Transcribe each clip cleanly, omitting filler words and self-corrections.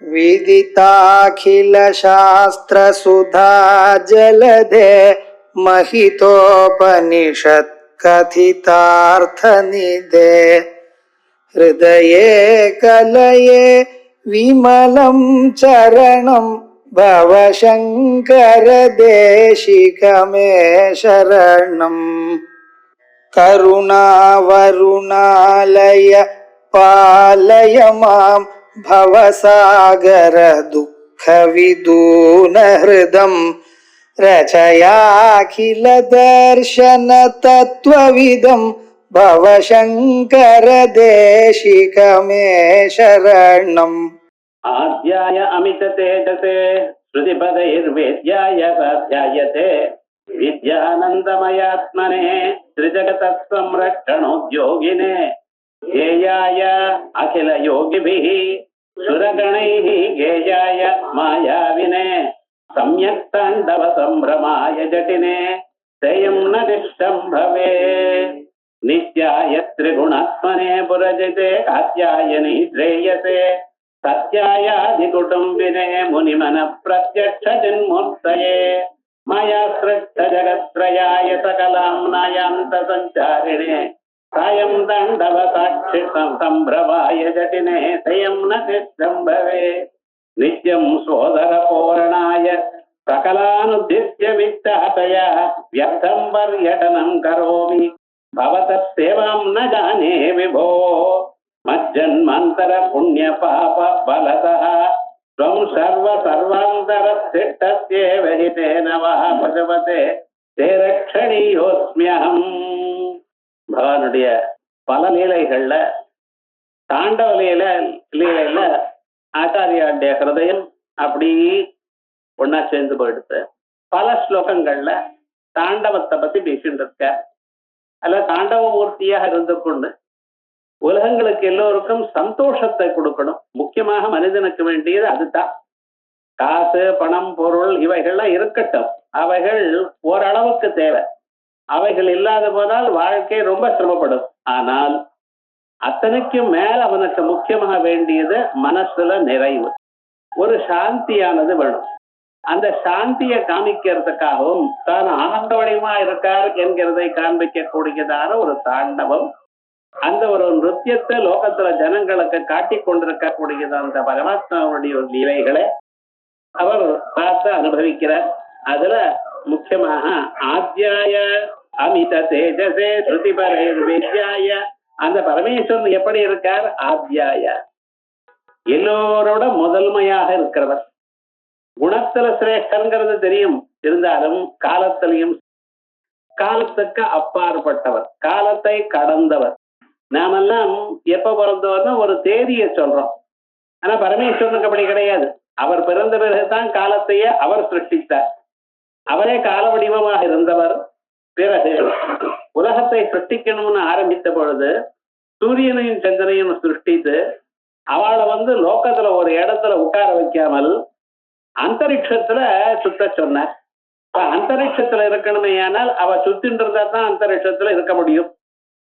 विदिताखिलशास्त्रसुधा जलधे महितोपनिषत् कथितार्थनिधे हृदये कलये विमलं चरणं भवशङ्कर देशिकमे शरणम् करुणावरुणालय पालय मां भवसागर दुःखविदून हृदं रचयाखिल दर्शन तत्त्वविदं भवशङ्कर देशिकमे शरणम् आद्याय अमित तेजसे श्रुतिपदैर्वेद्याय स्वाध्यायते विद्यानन्दमयात्मने त्रिजगतसंरक्षणोद्योगिने ध्येयाय अखिल योगिभिः सुरगणैः गेयाय मायाविने सम्यक् ताण्डव सम्भ्रमाय जटिने तेयं न दिष्टम्भवे नित्याय त्रिगुणात्मने पुरजिते कात्यायनी श्रेयसे सत्यायाधिकुटुम्बिने मुनिमन प्रत्यक्ष जिन्मुक्तये मया सृष्ट जगत्त्रयाय सकलाम्नायान्त संचारिणे सायं ताण्डव साक्षि सम्भ्रमाय जटिने तयं न तिष्ठम्भवे नित्यं सोदरपूर्णाय सकलानुद्दिश्य वित्तातया व्यर्थं पर्यटनं करोमि भवतः सेवां न जाने विभो मज्जन्मान्तर पुण्य पाप फलतः त्वं सर्वान्तरस्थिष्टस्येव हि तेन वः भगवते ते रक्षणीयोऽस्म्यहम्. பகவானுடைய பல லீலைகள்ல தாண்டவ லீலையில ஆச்சாரியாருடைய ஹிருதயம் அப்படி ஒன்னா சேர்ந்து போயிடுது. பல ஸ்லோகங்கள்ல தாண்டவத்தை பத்தி பேசிட்டு இருக்க. அல்ல தாண்டவ மூர்த்தியாக இருந்து கொண்டு உலகங்களுக்கு எல்லோருக்கும் சந்தோஷத்தை கொடுக்கணும். முக்கியமாக மனிதனுக்கு வேண்டியது அதுதான். காசு பணம் பொருள் இவைகள்லாம் இருக்கட்டும், அவைகள் ஓரளவுக்கு தேவை. அவைகள் இல்லாத போனால் வாழ்க்கை ரொம்ப சிரமப்படும். ஆனால் அத்தனைக்கும் மேல அவனுக்கு முக்கியமாக வேண்டியது மனசுல நிறைவு, ஒரு சாந்தியானது வேணும். அந்த சாந்தியை காமிக்கிறதுக்காகவும் தான் ஆனந்த வடிவமா இருக்கார் என்கிறதை காண்பிக்க கூடியதான ஒரு தாண்டவம், அந்த ஒரு நிருத்தியத்தை லோகத்துல ஜனங்களுக்கு காட்டிக் கொண்டிருக்க கூடியது அந்த பரமாத்மாவுடைய ஒரு லீலைகளை அவர் பார்த்து அனுபவிக்கிறார். அதுல முக்கியமாக ஆத்யாய அமித தேஜசே ஸ்ருதிபரைர்வேத்யாய, அந்த பரமேஸ்வரன் எப்படி இருக்கார்? ஆத்யாய, எல்லோரோட முதன்மையாக இருக்கிறவர். குணத்துல சிரேஷ்டங்கிறது தெரியும், இருந்தாலும் காலத்திலையும் காலத்துக்கு அப்பாற்பட்டவர், காலத்தை கடந்தவர். நாமெல்லாம் எப்ப பிறந்தவர்னு ஒரு தேதியை சொல்றோம். ஆனா பரமேஸ்வரனுக்கு அப்படி கிடையாது. அவர் பிறந்த பிறகுதான் காலத்தையே அவர் சிருஷ்டித்தார். அவரே கால வடிவமாக இருந்தவர். பிறகு உலகத்தை சிருஷ்டிக்கணும்னு ஆரம்பித்த பொழுது சூரியனையும் சந்திரனையும் சிருஷ்டித்து அவளை லோகத்துல ஒரு இடத்துல உட்கார வைக்காமல் அந்தரிக்ஷத்துல சுத்த சொன்னார். அந்தரிக்ஷத்துல இருக்கணுமே, ஆனால் அவ சுத்தின்றதா தான் அந்தரிக்ஷத்துல இருக்க முடியும்.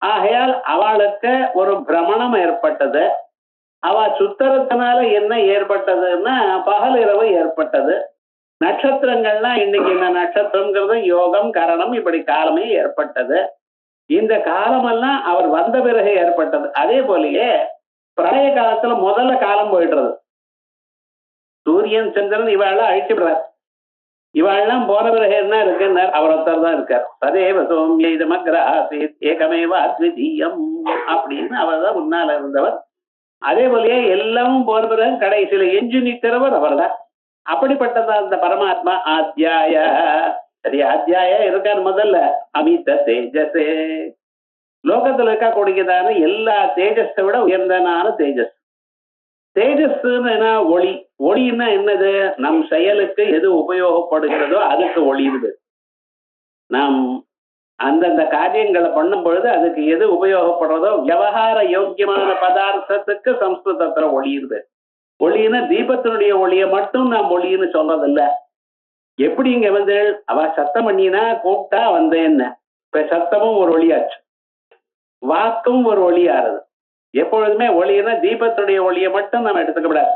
ஆகையால் அவளுக்கு ஒரு பிரமணம் ஏற்பட்டது. அவ சுத்தரத்தினால என்ன ஏற்பட்டதுன்னா பகல் இரவு ஏற்பட்டது. நட்சத்திரங்கள்லாம் இன்னைக்கு இந்த நட்சத்திரங்கிறது யோகம் கரணம் இப்படி காலமே ஏற்பட்டது. இந்த காலமெல்லாம் அவர் வந்த பிறகு ஏற்பட்டது. அதே போலயே பிரளய காலத்துல முதல்ல காலம் போயிடுறது. சூரியன் சந்திரன் இவாளெல்லாம் அழிச்சுடுறார். இவாளெல்லாம் போன பிறகு என்ன இருக்குன்னு அவர் ஒருத்தர் தான் இருக்கார். சதேவ சோமிய இதமக்ராசீத் ஏகமேவ அத்விதீயம் அப்படின்னு அவர் தான் முன்னால இருந்தவர். அதே போலயே எல்லாமும் போன பிறகு கடைசியில எஞ்சி நிற்கிறவர் அவர் தான். அப்படிப்பட்டதா அந்த பரமாத்மா ஆத்யாய. சரி, ஆத்யாய இருக்கார் முதல்ல. அமித தேஜசே, லோகத்துல இருக்க கூடியதான எல்லா தேஜஸை விட உயர்ந்தனான தேஜஸ். தேஜஸ்ன்னு என்ன? ஒளி. ஒளின்னா என்னது? நம் செயலுக்கு எது உபயோகப்படுகிறதோ அதுக்கு ஒளியுது. நாம் அந்தந்த காரியங்களை பண்ணும் பொழுது அதுக்கு எது உபயோகப்படுறதோ விவகார யோக்கியமான பதார்த்தத்துக்கு சம்ஸ்கிருதத்துல ஒளியுது. ஒளின்னா தீபத்தினுடைய ஒளியை மட்டும் நாம் ஒளின்னு சொல்றதில்ல. எப்படி இங்க அவ சத்தம் பண்ணினா கூப்பிட்டா என்ன, இப்ப சத்தமும் ஒரு ஒளியாச்சு, வாக்கும் ஒரு ஒளியாறுது. எப்பொழுதுமே ஒளின்னா தீபத்துடைய ஒளியை மட்டும் நம்ம எடுத்துக்கப்படாது.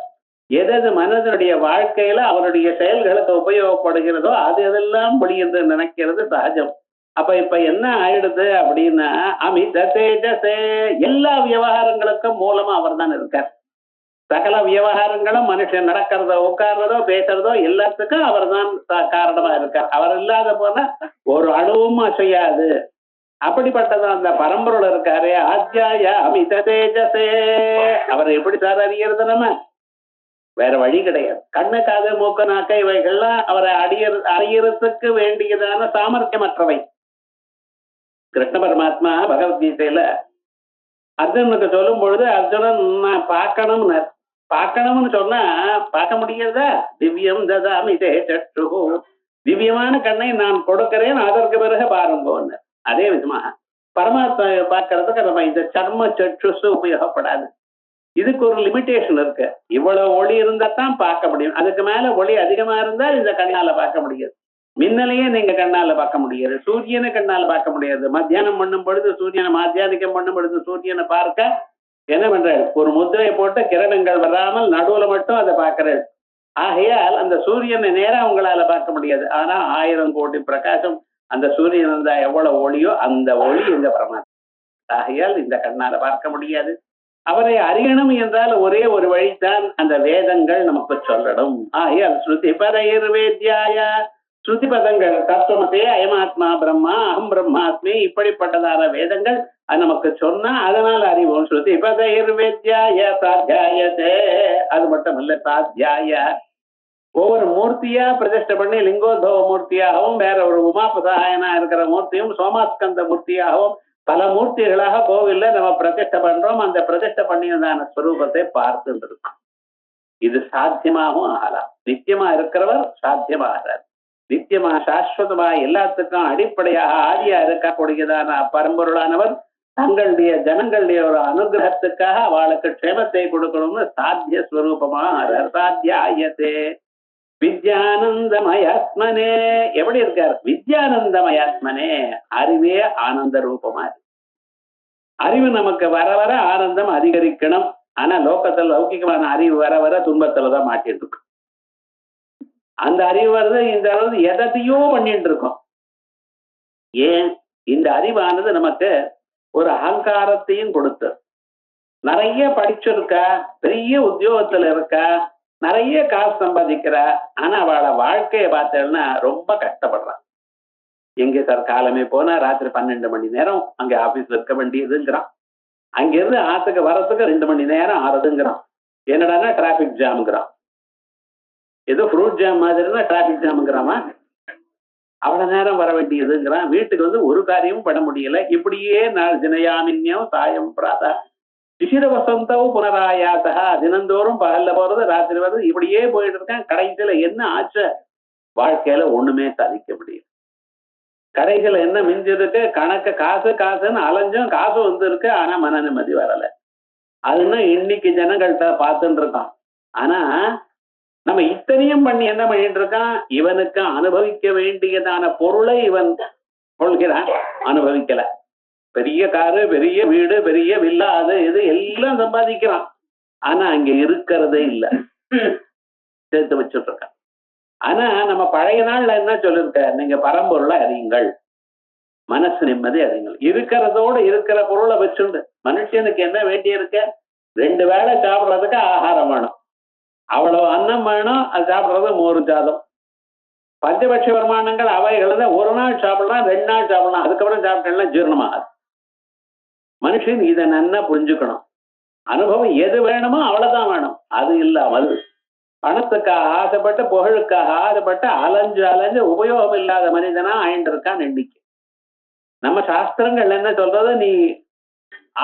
எது மனதனுடைய வாழ்க்கையில அவருடைய செயல்களுக்கு உபயோகப்படுகிறதோ அது எதெல்லாம் ஒளி என்று நினைக்கிறது சகஜம். அப்ப இப்ப என்ன ஆயிடுது அப்படின்னா, அமித தேஜசே, எல்லா விவகாரங்களுக்கும் மூலமா அவர் தான் இருக்கார். சகல விவகாரங்களும் மனுஷன் நடக்கிறதோ உட்கார்றதோ பேசுறதோ எல்லாத்துக்கும் அவர் தான் காரணமா இருக்கார். அவர் இல்லாத போனா ஒரு அணுவும் அசையாது. அப்படிப்பட்டது அந்த பரம்பொருள் இருக்காரு. ஆத்யாய அமித தேஜசே, அவர் எப்படி சார் அறியறது? நம்ம வேற வழி கிடையாது. கண்ணு காது மூக்கு நாக்க இவைகள்லாம் அவரை அறியறதுக்கு வேண்டியதான சாமர்த்தியமற்றவை. கிருஷ்ண பரமாத்மா பகவத்கீதையில அர்ஜுனுக்கு சொல்லும் பொழுது, அர்ஜுனன் நான் பார்க்கணும்னு சொன்னா பார்க்க முடியாதா? திவ்யம் ததாமி தே சற்று, திவ்யமான கண்ணை நான் கொடுக்கிறேன், அதற்கு பிறகு பாருங்கோன்னு. அதே விதமா பரமாத்மா பார்க்கறதுக்கு நம்ம இந்த சர்ம சற்றுசு உபயோகப்படாது. இதுக்கு ஒரு லிமிட்டேஷன் இருக்கு. இவ்வளவு ஒளி இருந்தா தான் பார்க்க முடியும். அதுக்கு மேல ஒளி அதிகமா இருந்தால் இந்த கண்ணால பார்க்க முடியாது. மின்னலையே நீங்க கண்ணால பார்க்க முடியாது, சூரியனை கண்ணால பார்க்க முடியாது. மத்தியானம் பண்ணும் பொழுது சூரியனை, மத்தியானிக்கம் பண்ணும் பொழுது சூரியனை பார்க்க என்ன பண்றாரு? ஒரு முத்திரையை போட்டு கிரணங்கள் வராமல் நடுவுல மட்டும் அதை பார்க்கறாரு. ஆகையால் அந்த சூரியனை நேரா உங்களால பார்க்க முடியாது. ஆனா 1000 கோடி பிரகாசம் அந்த சூரியன் இருந்தா எவ்வளவு ஒளியோ அந்த ஒளி இந்த பரமாத்மா. ஆகையால் இந்த கண்ணால பார்க்க முடியாது. அவரை அறியணும் என்றால் ஒரே ஒரு வழிதான், அந்த வேதங்கள் நமக்கு சொல்லணும். ஆகையால் ஸ்ருதி பரையர்வேத்யாய, ஸ்ருதி பதங்கள் தத்துவமதே அயமாத்மா பிரம்மா அகம் பிரம்மாஸ்மி, இப்படிப்பட்டதான வேதங்கள் அது நமக்கு சொன்னா அதனால அறிவோம். ஸ்ருதி பதைர்வேத்யாய சாத்தியாயதே, அது மட்டும் இல்ல சாத்தியாய, ஒவ்வொரு மூர்த்தியா பிரதிஷ்டை பண்ணி லிங்கோத்பவ மூர்த்தியாகவும் வேற ஒரு உமாபதாயனா இருக்கிற மூர்த்தியும் சோமாஸ்கந்த மூர்த்தியாகவும் பல மூர்த்திகளாக கோவில்ல நம்ம பிரதிஷ்டை பண்றோம். அந்த பிரதிஷ்டை பண்ணியதான ஸ்வரூபத்தை பார்த்துட்டு இருக்கோம். இது சாத்தியமாகவும் ஆகலாம். நித்தியமா இருக்கிறவர் சாத்தியமாகிறார். நித்தியமா சாஸ்வதமா எல்லாத்துக்கும் அடிப்படையாக ஆதியா இருக்கக்கூடியதான பரம்பொருளானவர் தங்களுடைய ஜனங்களுடைய ஒரு அனுகிரகத்துக்காக அவளுக்கு க்ஷேமத்தை கொடுக்கணும்னு சாத்திய ஸ்வரூபமா சாத்தியாயத்தே. வித்யானந்தமயாத்மனே, எப்படி இருக்கார்? வித்யானந்தமயாத்மனே, அறிவே ஆனந்த ரூபமா இருக்கு. அறிவு நமக்கு வர வர ஆனந்தம் அதிகரிக்கணும். ஆனா லோகத்துல லௌகிகமான அறிவு வர வர துன்பத்துலதான் மாட்டிட்டு இருக்கு. அந்த அறிவு வருது, இந்த அளவு எதையோ பண்ணிட்டு இருக்கோம். ஏன்? இந்த அறிவானது நமக்கு ஒரு அகங்காரத்தையும் கொடுத்து, நிறைய படிச்சிருக்கா, பெரிய உத்தியோகத்துல இருக்கா, நிறைய காசு சம்பாதிக்கிறா, ஆனா அவளை வாழ்க்கையை பார்த்தேன்னா ரொம்ப கஷ்டப்படுறான். எங்க சார் காலமே போனா ராத்திரி 12 மணி நேரம் அங்க ஆபீஸ்ல இருக்க வேண்டியதுங்கிறான். அங்கிருந்து ஆத்துக்கு வரத்துக்கு 2 மணி நேரம் ஆறுதுங்கிறான். என்னடான்னா டிராபிக் ஜாம்ங்கிறான். ஏதோ ஃப்ரூட் ஜாம் மாதிரினா டிராபிக் ஜாம்ங்கிறாமா, அவ்வளவு நேரம் வர வேண்டியதுங்கிறான். வீட்டுக்கு வந்து ஒரு காரியமும் பண்ண முடியல. இப்படியே நாள் தினயாமின்யம் சாயம் பிராதா சிசிர வசந்தவும் புனராயாசா, தினந்தோறும் பகல்ல போறது ராத்திரி வருது, இப்படியே போயிட்டு இருக்கேன். கடைசியில என்ன ஆச்சு? வாழ்க்கையில ஒண்ணுமே சாதிக்க முடியும். கடைசியில என்ன மிஞ்சிருக்கு? கணக்கு காசு காசுன்னு அலைஞ்சும் காசு வந்துருக்கு, ஆனா மன நிம்மதி வரல. அதுன்னு இன்னைக்கு ஜனங்கள்கிட்ட பார்த்துட்டு இருக்கான். ஆனா நம்ம இத்தனையும் பண்ணி என்ன பண்ணிட்டு இருக்கான்? இவனுக்கு அனுபவிக்க வேண்டியதான பொருளை இவன் கொள்கிறான், அனுபவிக்கல. பெரிய காரு, பெரிய வீடு, பெரிய வில்லா, அது இது எல்லாம் சம்பாதிக்கிறான். ஆனா அங்க இருக்கிறதே இல்ல, சேர்த்து வச்சுட்டு இருக்கான். ஆனா நம்ம பழைய நாள்ல என்ன சொல்லிருக்க? நீங்க பரம்பொருளை அறியுங்கள், மனசு நிம்மதி அறியுங்கள். இருக்கிறதோடு இருக்கிற பொருளை வச்சுண்டு மனுஷனுக்கு என்ன வேண்டி இருக்க? 2 வேளை சாப்பிடுறதுக்கு ஆகாரம் வேணும், அவ்வளவு அன்னம் வேணும், அது சாப்பிடுறது மோரு சாதம். பஞ்சபட்ச வருமானங்கள் அவைகள் தான். ஒரு நாள் சாப்பிடலாம், 2 நாள் சாப்பிடலாம், அதுக்கப்புறம் சாப்பிட்டா ஜீரணமாகாது. மனுஷன் இதை நன்னா புரிஞ்சுக்கணும். அனுபவம் எது வேணுமோ அவ்வளவுதான் வேணும். அது இல்லாமல் பணத்துக்காக ஆசைப்பட்டு, புகழுக்காக ஆசைப்பட்டு அலைஞ்சு அலைஞ்சு உபயோகம் இல்லாத மனிதனா ஆயிட்டு இருக்கான் எண்ணிக்கை. நம்ம சாஸ்திரங்கள் என்ன சொல்றது? நீ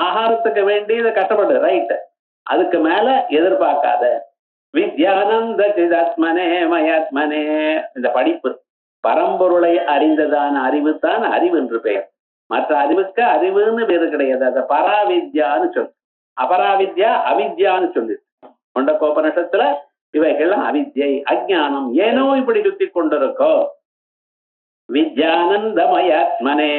ஆகாரத்துக்கு வேண்டியதை கஷ்டப்படு, ரைட், அதுக்கு மேல எதிர்பார்க்காத. வித்யானந்த சிதாத்மனே மயாத்மனே, இந்த படிப்பு பரம்பொருளை அறிந்ததான அறிவு தான் அறிவு என்று பெயர். மற்ற அறிவுக்கு அறிவுன்னு பேரு கிடையாது. அதை பராவித்யான்னு சொல்லு. அபராவித்யா அவித்யான்னு சொல்லு. முண்டக்கோபனிஷத்துல இவைகள்லாம் அவித்யை, அஜ்ஞானம், ஏனோ இப்படி சுத்தி கொண்டிருக்கோ. வித்யானந்தமயாத்மனே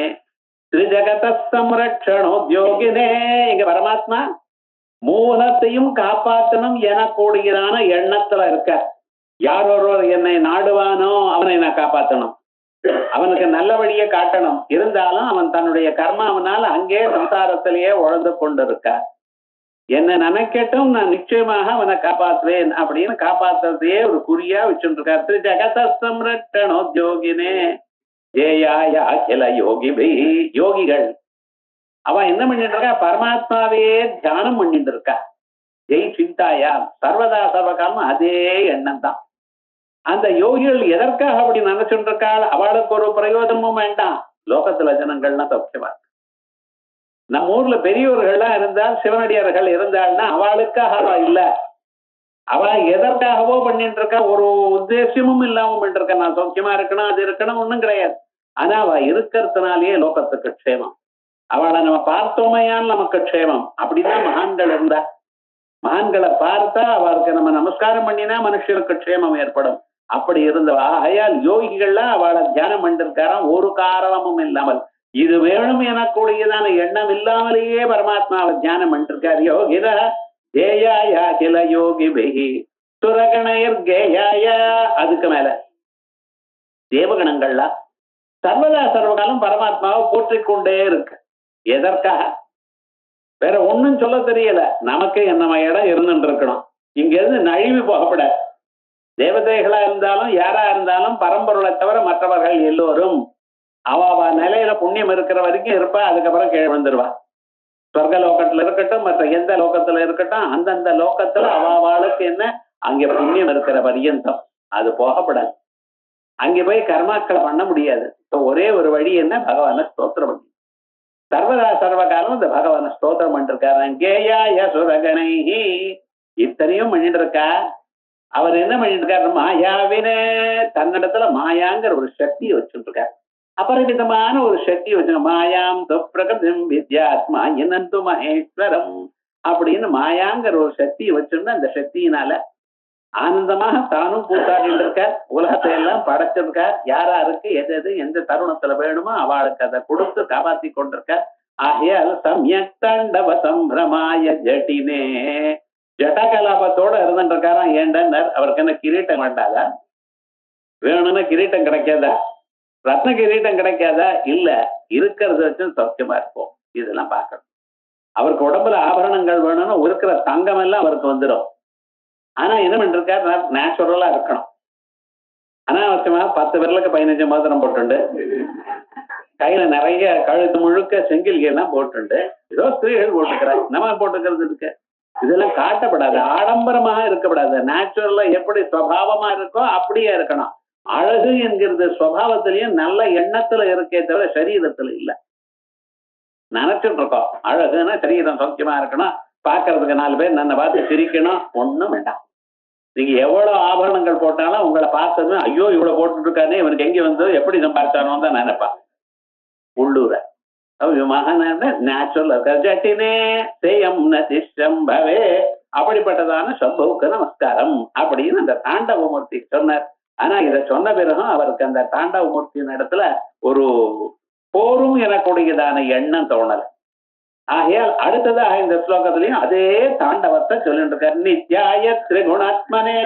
திரிஜகத சம்ரட்சணோத்யோகினே, இங்க பரமாத்மா மூலத்தையும் காப்பாற்றணும் எனக்கூடியதான எண்ணத்துல இருக்க. யார் ஒருவர் என்னை நாடுவானோ அவனை நான் காப்பாற்றணும், அவனுக்கு நல்ல வழியை காட்டணும். இருந்தாலும் அவன் தன்னுடைய கர்மாவனால் அங்கே சம்சாரத்திலேயே உழந்து கொண்டிருக்க. என்ன நினைக்கட்டும், நான் நிச்சயமாக அவனை காப்பாற்றுவேன் அப்படின்னு காப்பாற்றுறதையே ஒரு குறியா வச்சுட்டு இருக்கார். திரு ஜெகதோகினே ஜேயாய அகில யோகி யோகிகள் அவன் என்ன பண்ணிட்டு இருக்கா, பரமாத்மாவையே தியானம் பண்ணிட்டு இருக்கா. ஜெய் சிந்தாயா சர்வதா சர்வகாலம் அதே எண்ணம் தான். அந்த யோகிகள் எதற்காக அப்படி நினைச்சுட்டு இருக்காள், அவளுக்கு ஒரு பிரயோஜனமும் வேண்டாம், லோகத்துல ஜனங்கள்லாம் சௌக்கியமா. நம்ம ஊர்ல பெரியவர்கள்லாம் இருந்தால், சிவனடியார்கள் இருந்தாள்னா அவளுக்காக அவ இல்ல, அவ எதற்காகவோ பண்ணிட்டு இருக்கா, ஒரு உத்தேசமும் இல்லாம பண்ணிட்டு இருக்கா. நான் சௌக்கியமா இருக்கணும், அது இருக்கணும், ஒண்ணும் கிடையாது. ஆனா அவ இருக்கிறதுனாலேயே லோகத்துக்கு க்ஷேமம். அவளை நம்ம பார்த்தோமையால் நமக்கு க்ஷேமம். அப்படிதான் மகான்கள் இருந்தா. மகான்களை பார்த்தா அவருக்கு நம்ம நமஸ்காரம் பண்ணினா மனுஷருக்கு க்ஷேமம் ஏற்படும். அப்படி இருந்தவா. ஆகையால் யோகிகள்லாம் அவளை தியானம் பண்ணிருக்காராம் ஒரு காரணமும் இல்லாமல். இது வேணும் எனக்கூடியதான எண்ணம் இல்லாமலேயே பரமாத்மாவை தியானம் பண்ணிருக்கார். யோகிதா தேயாய அகில யோகி பிஹி சுரகணயர் கேயாய. அதுக்கு மேல தேவகணங்கள்லாம் சர்வதா சர்வகாலம் பரமாத்மாவை போற்றிக் கொண்டே இருக்கு. எதற்காக? வேற ஒண்ணும் சொல்ல தெரியல. நமக்கு நம்ம இடம் இருந்துட்டு இருக்கணும், இங்க இருந்து நழுவி போகப்படாது. தேவதைகளா இருந்தாலும் யாரா இருந்தாலும் பரம்பொருளை தவிர மற்றவர்கள் எல்லோரும் அவ நிலையில புண்ணியம் இருக்கிற வரைக்கும் இருப்பா. அதுக்கப்புறம் கீழே வந்துருவா. சொர்க்க லோகத்துல இருக்கட்டும், மற்ற எந்த லோகத்துல இருக்கட்டும், அந்தந்த லோகத்துல அவாளுக்கு என்ன அங்க புண்ணியம் இருக்கிற பரியந்தம் அது போகப்படாது. அங்கே போய் கர்மாக்களை பண்ண முடியாது. ஒரே ஒரு வழி என்ன, பகவான ஸ்தோத்திரம் பண்ணி சர்வதா சர்வகாலம் இந்த பகவான ஸ்தோத்திரம் பண்ணிருக்காரு. கேயாய சுரகணை இத்தனையும் பண்ணிட்டு இருக்கா. அவர் என்ன பண்ணிட்டு இருக்காரு, மாயாவினே தன்னிடத்துல மாயாங்கிற ஒரு சக்தியை வச்சுட்டு இருக்காரு. அபரிமிதமான ஒரு சக்தி வச்சு மாயாம் பிரகதிம் வித்யாத்மா என்னந்து மகேஸ்வரம் அப்படின்னு மாயாங்கிற ஒரு சக்தியை வச்சிருந்தா அந்த சக்தியினால ஆனந்தமாக தானும் கூத்தாடிட்டு இருக்கார். உலகத்தை எல்லாம் படைச்சிருக்கார். யாராருக்கு எது எது எந்த தருணத்துல வேணுமோ அவளுக்கு அதை கொடுத்து காப்பாத்தி கொண்டிருக்கார். ஆகையால் சமயக் தாண்டவ சம்பிரமாய ஜட்டினே ஜட்டகலாபத்தோட இருந்துட்டு இருக்காராம். ஏண்டனர் அவருக்கு என்ன கிரீட்டம் வேண்டாதா? வேணும்னா கிரீட்டம் கிடைக்காதா? ரத்ன கிரீட்டம் கிடைக்காதா? இல்ல, இருக்கிறத வச்சு சௌக்கியமா இருப்போம். இதெல்லாம் பார்க்கணும். அவருக்கு உடம்புல ஆபரணங்கள் வேணும்னா இருக்கிற தங்கம் எல்லாம் அவருக்கு வந்துடும். ஆனா என்ன பண்ணிருக்காரு, நேச்சுரலா இருக்கணும். அனாவசியமா 10 விரலுக்கு 15 மோதிரம் போட்டுண்டு, கையில நிறைய கழுத்து முழுக்க செங்கில்கள் எல்லாம் போட்டுண்டு, ஏதோ ஸ்திரீகள் போட்டுக்கிறாங்க, நம்ம போட்டுக்கிறது இருக்கு. இதெல்லாம் காட்டப்படாது, ஆடம்பரமாக இருக்கப்படாது. நேச்சுரலா எப்படி சுவாவமா இருக்கோ அப்படியே இருக்கணும். அழகு என்கிறது சுவாவத்திலையும் நல்ல எண்ணத்துல இருக்கே தவிர சரீரத்துல இல்ல. நினைச்சிட்டு இருக்கோம் அழகுன்னா சரீரம் சௌக்கியமா இருக்கணும், பாக்குறதுக்கு 4 பேர் நன்ன பார்த்து சிரிக்கணும், ஒண்ணும் வேண்டாம். நீங்க எவ்வளவு ஆபரணங்கள் போட்டாலும் உங்களை பார்த்தது ஐயோ இவ்வளவு போட்டுட்டு இருக்கானே, இவனுக்கு எங்க வந்து எப்படி சம்பாதிச்சானோ தான் நினைப்பா. உள்ளூர மகன் நேச்சுரல் ஜட்டினே சேயம் நதிஷம்பவே அப்படிப்பட்டதான சம்பவுக்கு நமஸ்காரம் அப்படின்னு அந்த தாண்டவமூர்த்தி சொன்னார். ஆனா இதை சொன்ன பிறகும் அவருக்கு அந்த தாண்டவமூர்த்தியின் இடத்துல ஒரு போரும் எனக்கூடியதான எண்ணம் தோணல. ஆகையால் அடுத்ததாக இந்த ஸ்லோகத்திலையும் அதே தாண்டவத்தை சொல்லிட்டு இருக்கார். நித்யாய திரிகுணாத்மனே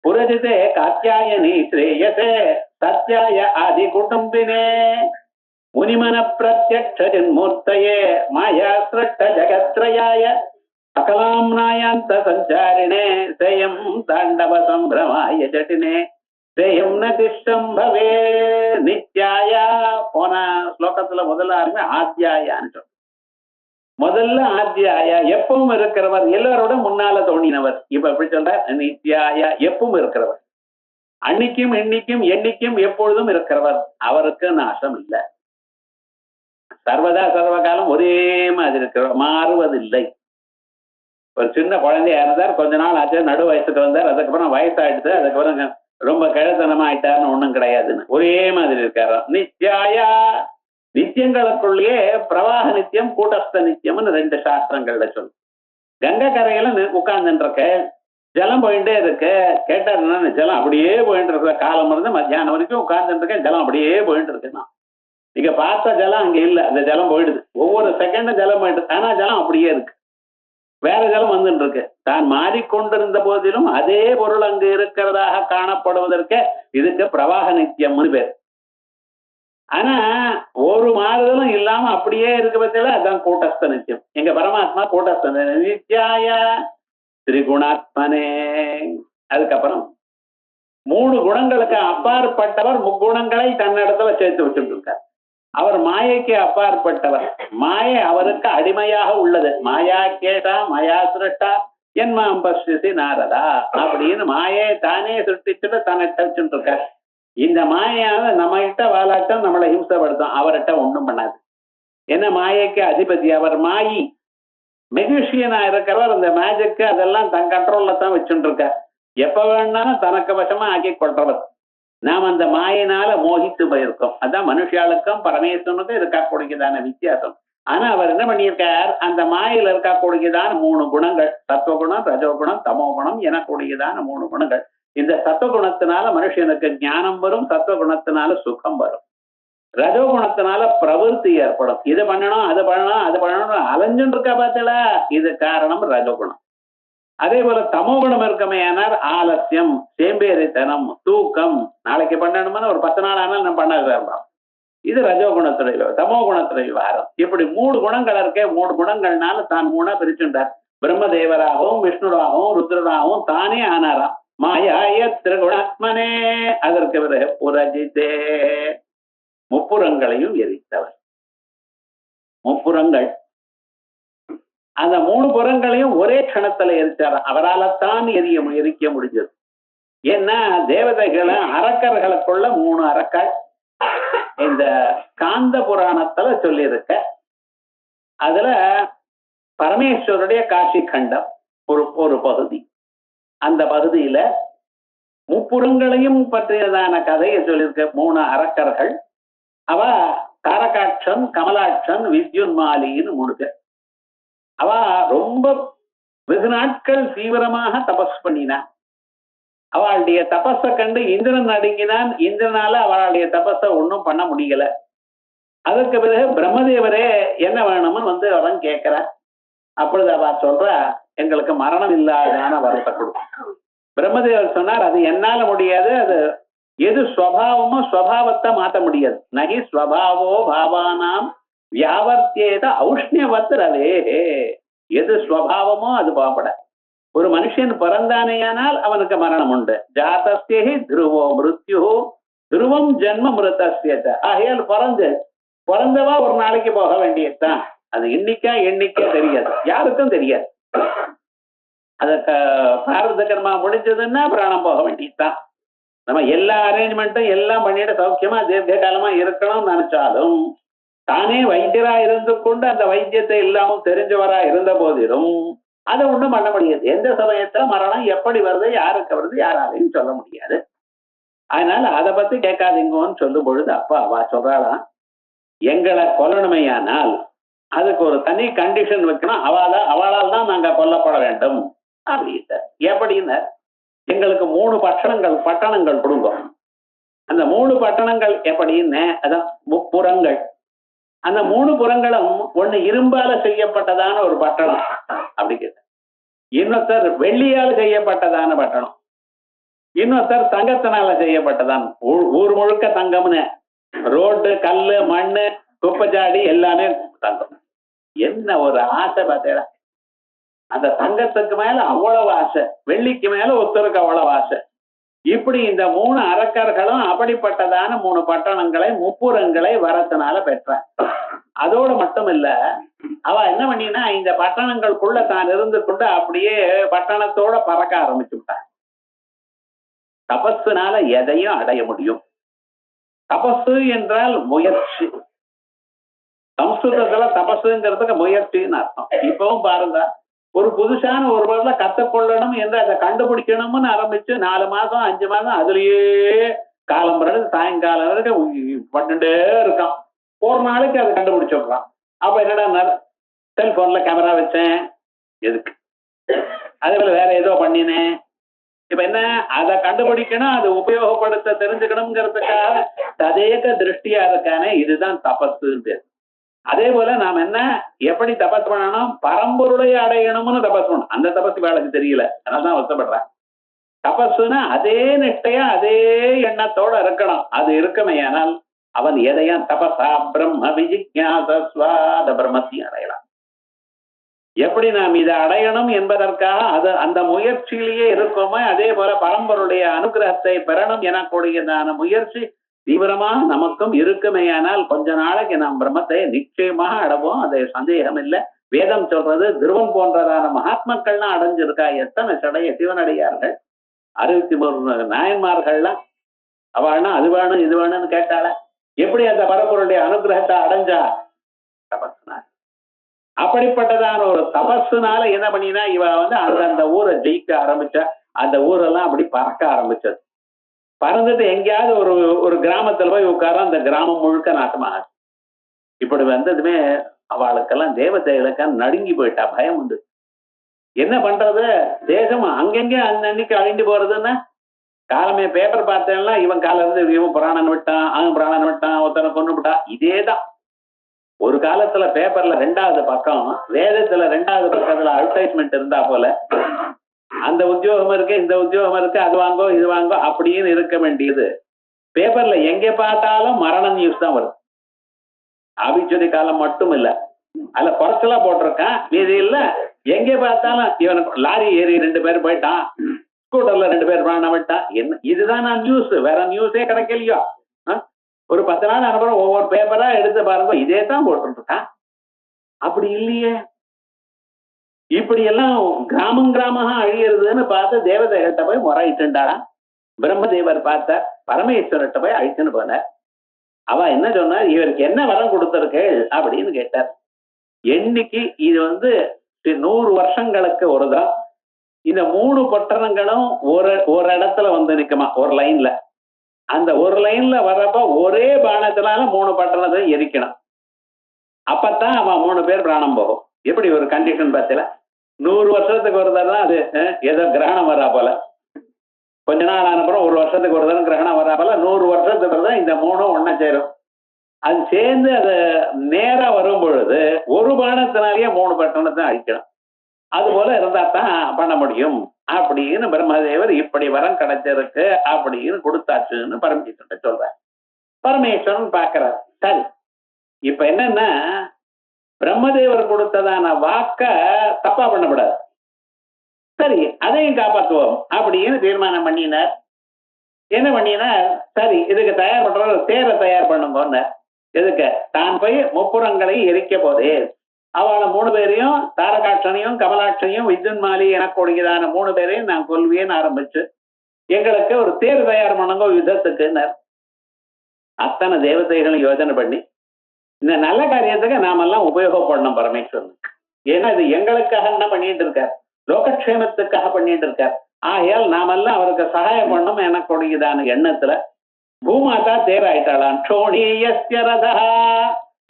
புரஜிதே காத்யாயனி ஸ்ரேயசே சத்யாய ஆதி குடும்பினே முனிமன பிரத்யக்ஷ ஜன்மூர்த்தயே மாயா சிருஷ்ட ஜகத்ரயாய அகலாம்னாயாந்த சஞ்சாரிணே சேயம் தாண்டவ சம்பிரமாய ஜட்டினே சேயம் நதிஷம்பவே நித்யாய. போன ஸ்லோகத்துல முதல்ல ஆத்யாயான்னு சொன்ன. முதல்ல ஆத்யாய எப்பவும் இருக்கிறவர், எல்லாரோட முன்னால தோணினவர். இப்ப எப்படி சொல்ற, நித்யாய எப்பவும் இருக்கிறவர், அன்னைக்கும் இன்னைக்கும் என்னைக்கும் எப்பொழுதும் இருக்கிறவர். அவருக்கு நாசம் இல்லை. சர்வதா சர்வகாலம் ஒரே மாதிரி இருக்கிறவர், மாறுவதில்லை. ஒரு சின்ன குழந்தையா இருந்தார், கொஞ்ச நாள் ஆச்சு, நடு வயசுக்கு வந்தார், அதுக்கப்புறம் வயசாயிடுது, அதுக்கப்புறம் ரொம்ப கிழத்தனமா ஆயிட்டாருன்னு ஒண்ணும் கிடையாதுன்னு ஒரே மாதிரி இருக்காரு. நித்யாயா நித்தியங்களுக்குள்ளேயே பிரவாக நித்தியம் கூட்டஸ்த நித்தியம்னு 2 சாஸ்திரங்கள்ல சொல்லு. கங்கை கரையில உட்கார்ந்துட்டு இருக்க, ஜலம் போயிட்டே இருக்கு. கேட்டாருன்னா ஜலம் அப்படியே போயிட்டு இருக்க, காலம் இருந்து மத்தியானம் வரைக்கும் உட்கார்ந்துட்டு இருக்கேன், ஜலம் அப்படியே போயிட்டு இருக்குன்னா நீங்க பார்த்த ஜலம் அங்க இல்ல, அந்த ஜலம் போயிடுது. ஒவ்வொரு செகண்டும் ஜலம் போயிட்டு, ஆனா ஜலம் அப்படியே இருக்கு. வேற ஜலம் வந்துட்டு இருக்கு. தான் மாறிக்கொண்டிருந்த போதிலும் அதே பொருள் அங்கு இருக்கிறதாக காணப்படுவதற்கு இதுக்கு பிரவாக நித்தியம்னு பேர். ஆனா ஒரு மாறுதலும் இல்லாம அப்படியே இருக்க பத்தில அதான் கூட்டஸ்த நித்தியம். எங்க பரமாத்மா கூட்டஸ்த நித்யாய திரிகுணாத்மனே. அதுக்கப்புறம் 3 குணங்களுக்கு அப்பாற்பட்டவர், முக்குணங்களை தன்னிடத்துல சேர்த்து வச்சுட்டு இருக்கார். அவர் மாயைக்கு அப்பாற்பட்டவர். மாயை அவருக்கு அடிமையாக உள்ளது. மாயா கேட்டா மாயா சிருஷ்டா என்மாம் பஸ்யசி நாரதா அப்படின்னு மாயை தானே சிருஷ்டிச்சுட்டு தன்னிட்ட வச்சுட்டு இருக்கார். இந்த மாயால நம்ம கிட்ட வாலாட்டம் நம்மளை ஹிம்சப்படுத்தும், அவர்கிட்ட ஒண்ணும் பண்ணாது. என்ன மாயைக்கு அதிபதி அவர். மாயி மெஜிஷியனா இருக்கிறவர் அந்த மேஜிக்கு அதெல்லாம் தன் கண்ட்ரோல்ல தான் வச்சுட்டு இருக்கார். எப்ப வேணாலும் தனக்கு வசமா ஆக்கி கொள்றவர். நாம் அந்த மாயினால மோகித்து போயிருக்கோம். அதான் மனுஷாளுக்கும் பரமேஸ்வரனுக்கும் இருக்கக்கூடியதான வித்தியாசம். ஆனா அவர் என்ன பண்ணியிருக்கார், அந்த மாயில இருக்கக்கூடியதான 3 குணங்கள், சத்துவகுணம், ரஜோகுணம், தமோகுணம் எனக்கூடியதான 3 குணங்கள். இந்த சத்துவகுணத்தினால மனுஷனுக்கு ஞானம் வரும், சத்துவகுணத்தினால சுகம் வரும், ரஜோகுணத்தினால பிரவருத்தி ஏற்படும். இது பண்ணணும் அது பண்ணணும் அது பண்ணணும் அலைஞ்சுட்டு இருக்கா பார்த்தல, இது காரணம் ரஜோகுணம். அதே போல தமோகுணம் இருக்கமே ஆனால் ஆலசியம், சேம்பேரித்தனம், தூக்கம். நாளைக்கு பண்ணணும்னு ஒரு 10 நாள் ஆனாலும் நம்ம பண்ண. இது ரஜோகுணத்துடைய தமோகுணத்துடைய விவகாரம். இப்படி 3 குணங்கள் இருக்கே. 3 குணங்கள்னால தான் 3 பிரிச்சுட்டார். பிரம்மதேவராகவும் விஷ்ணுராகவும் ருத்ரராகவும் தானே ஆனாராம். மாயாய திரிகுணாத்மனே. அதற்கு பிறகு புரஜிதே, முப்புறங்களையும் எரித்தவர். முப்புறங்கள் அந்த 3 புறங்களையும் ஒரே க்ஷணத்துல எரிச்சார். அவரால்தான் எரிக்க முடிஞ்சது. ஏன்னா தேவதைகளை அரக்கர்களுக்குள்ள 3 அரக்கர் இந்த காந்த புராணத்துல சொல்லியிருக்க. அதுல பரமேஸ்வருடைய காட்சி கண்டம் ஒரு பகுதி. அந்த பகுதியில முப்புறங்களையும் பற்றியதான கதையை சொல்லியிருக்க 3 அரக்கர்கள். அவ தாரகாட்சன், கமலாட்சன், வித்யுன்மாலின்னு 3 பேர். அவ ரொம்ப வெகு நாட்கள் தீவிரமாக தபஸ் பண்ணினா. அவளுடைய தபஸை கண்டு இந்திரன் நடுங்கினான். இந்திரனால அவளுடைய தபஸை ஒன்றும் பண்ண முடியல. அதற்கு பிறகு பிரம்மதேவரே என்ன வேணும்னு அவன் கேட்கிற. அப்பொழுது அவ சொல்ற, எங்களுக்கு மரணம் இல்லாதான வரத்தை கொடுக்கும். பிரம்மதேவர் சொன்னார், அது என்னால முடியாது. அது எது ஸ்வபாவமோ ஸ்வபாவத்தை மாற்ற முடியாது. நகி ஸ்வபாவோ பாவானாம் வியாவர்த்தியேத ஔஷ்ணியவத் ரவே. எது ஸ்வபாவமோ அது பாவப்பட. ஒரு மனுஷன் பிறந்தானேயானால் அவனுக்கு மரணம் உண்டு. ஜாதஸ்யஹி துருவோ மிருத்யு துருவம் ஜென்ம மிருதஸ்யத. ஆகையால் பிறந்தவா ஒரு நாளைக்கு போக வேண்டியதுதான். அது எண்ணிக்கை தெரியாது, யாருக்கும் தெரியாது. அதுக்கு பிராரப்த கர்மா முடிஞ்சதுன்னா பிராணம் போக வேண்டியதுதான். நம்ம எல்லா அரேஞ்ச்மெண்ட்டும் எல்லாம் பண்ணிட்டு சௌக்கியமா தீர்க்க காலமா இருக்கணும்னு நினைச்சாலும் தானே வைத்தியரா இருந்து கொண்டு அந்த வைத்தியத்தை இல்லாமல் தெரிஞ்சவரா இருந்த போதிலும் அதை ஒண்ணும் பண்ண முடியாது. எந்த சமயத்துல மரணம் எப்படி வருது, யாருக்கு வருது, யாராலையும் சொல்ல முடியாது. அதனால அதை பத்தி கேட்காதீங்கன்னு சொல்லும் பொழுது அப்பா அவ சொல்றாளாம், எங்களை கொல்லணுமையானால் அதுக்கு ஒரு தனி கண்டிஷன் வைக்கணும். அவளால் தான் நாங்க கொல்லப்பட வேண்டும் அப்படின்ட்டு. எப்படின்னு, எங்களுக்கு 3 பட்டணங்கள் கொடுங்க. அந்த 3 பட்டணங்கள் எப்படின்னு, அதான் முப்புறங்கள். அந்த 3 புறங்களும் ஒண்ணு இரும்பால செய்யப்பட்டதான ஒரு பட்டணம் அப்படி கேட்ட, இன்னொருத்தர் வெள்ளியால் செய்யப்பட்டதான பட்டணம், இன்னொருத்தர் தங்கத்தினால செய்யப்பட்டதான். ஊர் முழுக்க தங்கம்னு, ரோடு, கல்லு, மண்ணு, குப்பைச்சாடி எல்லாமே தங்கம். என்ன ஒரு ஆசை பார்த்தேடா. அந்த தங்கத்துக்கு மேல அவ்வளவு ஆசை, வெள்ளிக்கு மேல ஒருத்தருக்கு அவ்வளவு ஆசை. இப்படி இந்த 3 அரக்கர்களும் அப்படிப்பட்டதான 3 பட்டணங்களை, முப்புறங்களை வரத்தினால பெற்றார். அதோடு மட்டும் இல்ல, அவ என்ன பண்ணினா இந்த பட்டணங்களுக்குள்ள தான் இருந்து கொண்டு அப்படியே பட்டணத்தோட பறக்க ஆரம்பிச்சு விட்டார். தபஸுனால எதையும் அடைய முடியும். தபசு என்றால் முயற்சி. சம்ஸ்கிருதத்துல தபசுங்கிறதுக்கு முயற்சின்னு அர்த்தம். இப்பவும் பாருங்க, ஒரு புதுசான ஒரு பொருளை கத்துக்கொள்ளணும் என்று அதை கண்டுபிடிக்கணும்னு ஆரம்பிச்சு 4 மாசம் 5 மாசம் அதுலயே காலம் பிறகு சாயங்காலம் வரைக்கும் பட்டுட்டே இருக்கான். ஒரு நாளைக்கு அதை கண்டுபிடிச்சிடுறான். அப்ப என்னடா, செல்போன்ல கேமரா வச்சேன், எதுக்கு? அதே போல வேற ஏதோ பண்ணினேன். இப்ப என்ன, அதை கண்டுபிடிக்கணும், அதை உபயோகப்படுத்த தெரிஞ்சுக்கணுங்கிறதுக்காக ததேக திருஷ்டியா இருக்கானே, இதுதான் தபசு. அதே போல நாம் என்ன எப்படி தபஸ் பண்ணணும், பரம்பொருளை அடையணும்னு தபஸ் பண்ணணும். அந்த தபஸ் வேலைக்கு தெரியல, அதனாலதான் வருத்தப்படுறேன். தபஸ்னா அதே நிஷ்டையா அதே எண்ணத்தோட இருக்கணும். அது இருக்குமையானால் அவன் எதையும் தபசா பிரம்ம விஜிக்ஞாசஸ்வாத பிரம்மத்தையும் அடையலாம். எப்படி நாம் இதை அடையணும் என்பதற்காக அது அந்த முயற்சியிலேயே இருக்கோமோ அதே போல பரம்பருடைய அனுகிரகத்தை பெறணும் எனக்கூடியதான முயற்சி தீவிரமா நமக்கும் இருக்குமேயானால் கொஞ்ச நாளைக்கு நாம் பிரம்மத்தை நிச்சயமாக அடைவோம். அது சந்தேகம் இல்லை. வேதம் சொல்றது திருவன் போன்றதான மகாத்மாக்கள்லாம் அடைஞ்சிருக்கா. எத்தனை சடைய சிவனடியார்கள் 63 நாயன்மார்கள்லாம் அவள்னா அது வேணும் இது வேணும்னு கேட்டாள. எப்படி அந்த பரம்பொருடைய அனுகிரகத்தை அடைஞ்சா? தபஸ்னால. அப்படிப்பட்டதான ஒரு தபஸ்னால என்ன பண்ணினா இவ அந்தந்த ஊரை ஜெயிக்க ஆரம்பிச்சா. அந்த ஊரெல்லாம் அப்படி பறக்க ஆரம்பிச்சது. பறந்துட்டு எங்கேயாவது ஒரு கிராமத்துல போய் உட்கார அந்த கிராமம் முழுக்க நாசமாக. இப்படி வந்ததுமே அவளுக்கெல்லாம் தேவதைகளுக்கெல்லாம் நடுங்கி போயிட்டா. பயம் உண்டு. என்ன பண்றது? தேசம் அங்கெங்க அன்னைக்கு அழிந்து போறதுன்னா காலமே பேப்பர் பார்த்தேன்னா இவன் கால இருந்து இவன் பிராணன் விட்டான், அவன் பிராணன் விட்டான், ஒருத்தனை கொண்டு விட்டான். இதேதான் ஒரு காலத்துல பேப்பர்ல 2வது பக்கம், வேதத்துல 2வது பக்கத்துல அட்வர்டைஸ்மெண்ட் இருந்தா போல அந்த உத்தியோகம் இருக்கு இந்த உத்தியோகம் இருக்கு, அது வாங்கோ இது வாங்கோ அப்படின்னு இருக்க வேண்டியது. பேப்பர்ல எங்க பார்த்தாலும் மரண நியூஸ் தான் வரும். ஆபிச்சுரி காலம் மட்டும் இல்ல, அதுல குறைச்சலா போட்டிருக்கான். மீதி இல்ல எங்க பார்த்தாலும் இவனுக்கு லாரி ஏறி 2 பேர் போயிட்டான், ஸ்கூட்டர்ல 2 பேர் பிராணம் விட்டான். என்ன இதுதான் நான் நியூஸ், வேற நியூஸே கிடைக்கலையோ. ஒரு 10 நாள் அனுப்புறம் ஒவ்வொரு பேப்பரா எடுத்து பாருங்க, இதே தான் போட்டு இருக்கான். அப்படி இல்லையே. இப்படி எல்லாம் கிராமம் கிராமமா அழியறதுன்னு பார்த்து தேவதைகிட்ட போய் முறையிட்டுண்டாளா. பிரம்மதேவர் பார்த்த பரமேஸ்வரர்கிட்ட போய் அழிச்சுன்னு போனார். அவ என்ன சொன்னா, இவருக்கு என்ன வரம் கொடுத்திருக்கேள் அப்படின்னு கேட்டார். என்னைக்கு இது 100 வருஷங்களுக்கு ஒருதான் இந்த 3 பட்டணங்களும் ஒரு இடத்துல நிக்குமா, ஒரு லைன்ல. அந்த ஒரு லைன்ல வர்றப்ப ஒரே பானத்தினால 3 பட்டணத்தை எரிக்கணும். அப்பத்தான் அவன் 3 பேர் பிராணம் போகும். எப்படி ஒரு கண்டிஷன் பார்த்தல. 100 வருஷத்துக்கு ஒரு தடவை அது ஏதோ கிரகணம் வரா போல. கொஞ்ச நாள் அனுப்புறம் 1 வருஷத்துக்கு ஒரு தடவை கிரகணம் வரா போல 100 வருஷத்துக்கு தான் இந்த 3 ஒன்னா சேரும். அது சேர்ந்து அது நேரா வரும் பொழுது ஒரு பானத்தினாலேயே 3 பட்டணத்தை அழிக்கணும். அது போல இருந்தா தான் பண்ண முடியும் அப்படின்னு பிரம்மதேவர் இப்படி வரம் கிடைச்சிருக்கு அப்படின்னு கொடுத்தாச்சுன்னு பரமேஸ்வரன் சொல்ற. பரமேஸ்வரன் பாக்குறாரு. சரி, இப்ப என்னன்னா பிரம்மதேவர் கொடுத்ததான வாக்க தப்பா பண்ணக்கூடாது. சரி, அதையும் காப்பாற்றுவோம் அப்படின்னு தீர்மானம் பண்ணினார். என்ன பண்ணினார்? சரி, இதுக்கு தயார் பண்ற தேரை தயார் பண்ணுங்க. எதுக்கு? தான் போய் முப்புறங்களை எரிக்க போதே அவளை 3 பேரையும், தாரகாட்சனையும் கமலாட்சனையும் வித்யுன்மாலி எனக்கூடியதான 3 பேரையும் நான் கொல்வியேன்னு ஆரம்பிச்சு எங்களுக்கு ஒரு தேர் தயார் பண்ணுங்க யுத்தத்துக்குன்னு அத்தனை தேவதைகளும் யோசனை பண்ணி இந்த நல்ல காரியத்துக்கு நாமெல்லாம் உபயோகப்படணும் பரமேஸ்வரனுக்கு. ஏன்னா இது எங்களுக்காக என்ன பண்ணிட்டு இருக்கார், லோகக்ஷேமத்துக்காக பண்ணிட்டு இருக்கார். ஆகையால் நாமெல்லாம் அவருக்கு சகாயம் பண்ணணும் எனக்கூடியதான எண்ணத்துல பூமாதா தேராயிட்டாளாம். க்ஷோணீயஸ்ய ரதா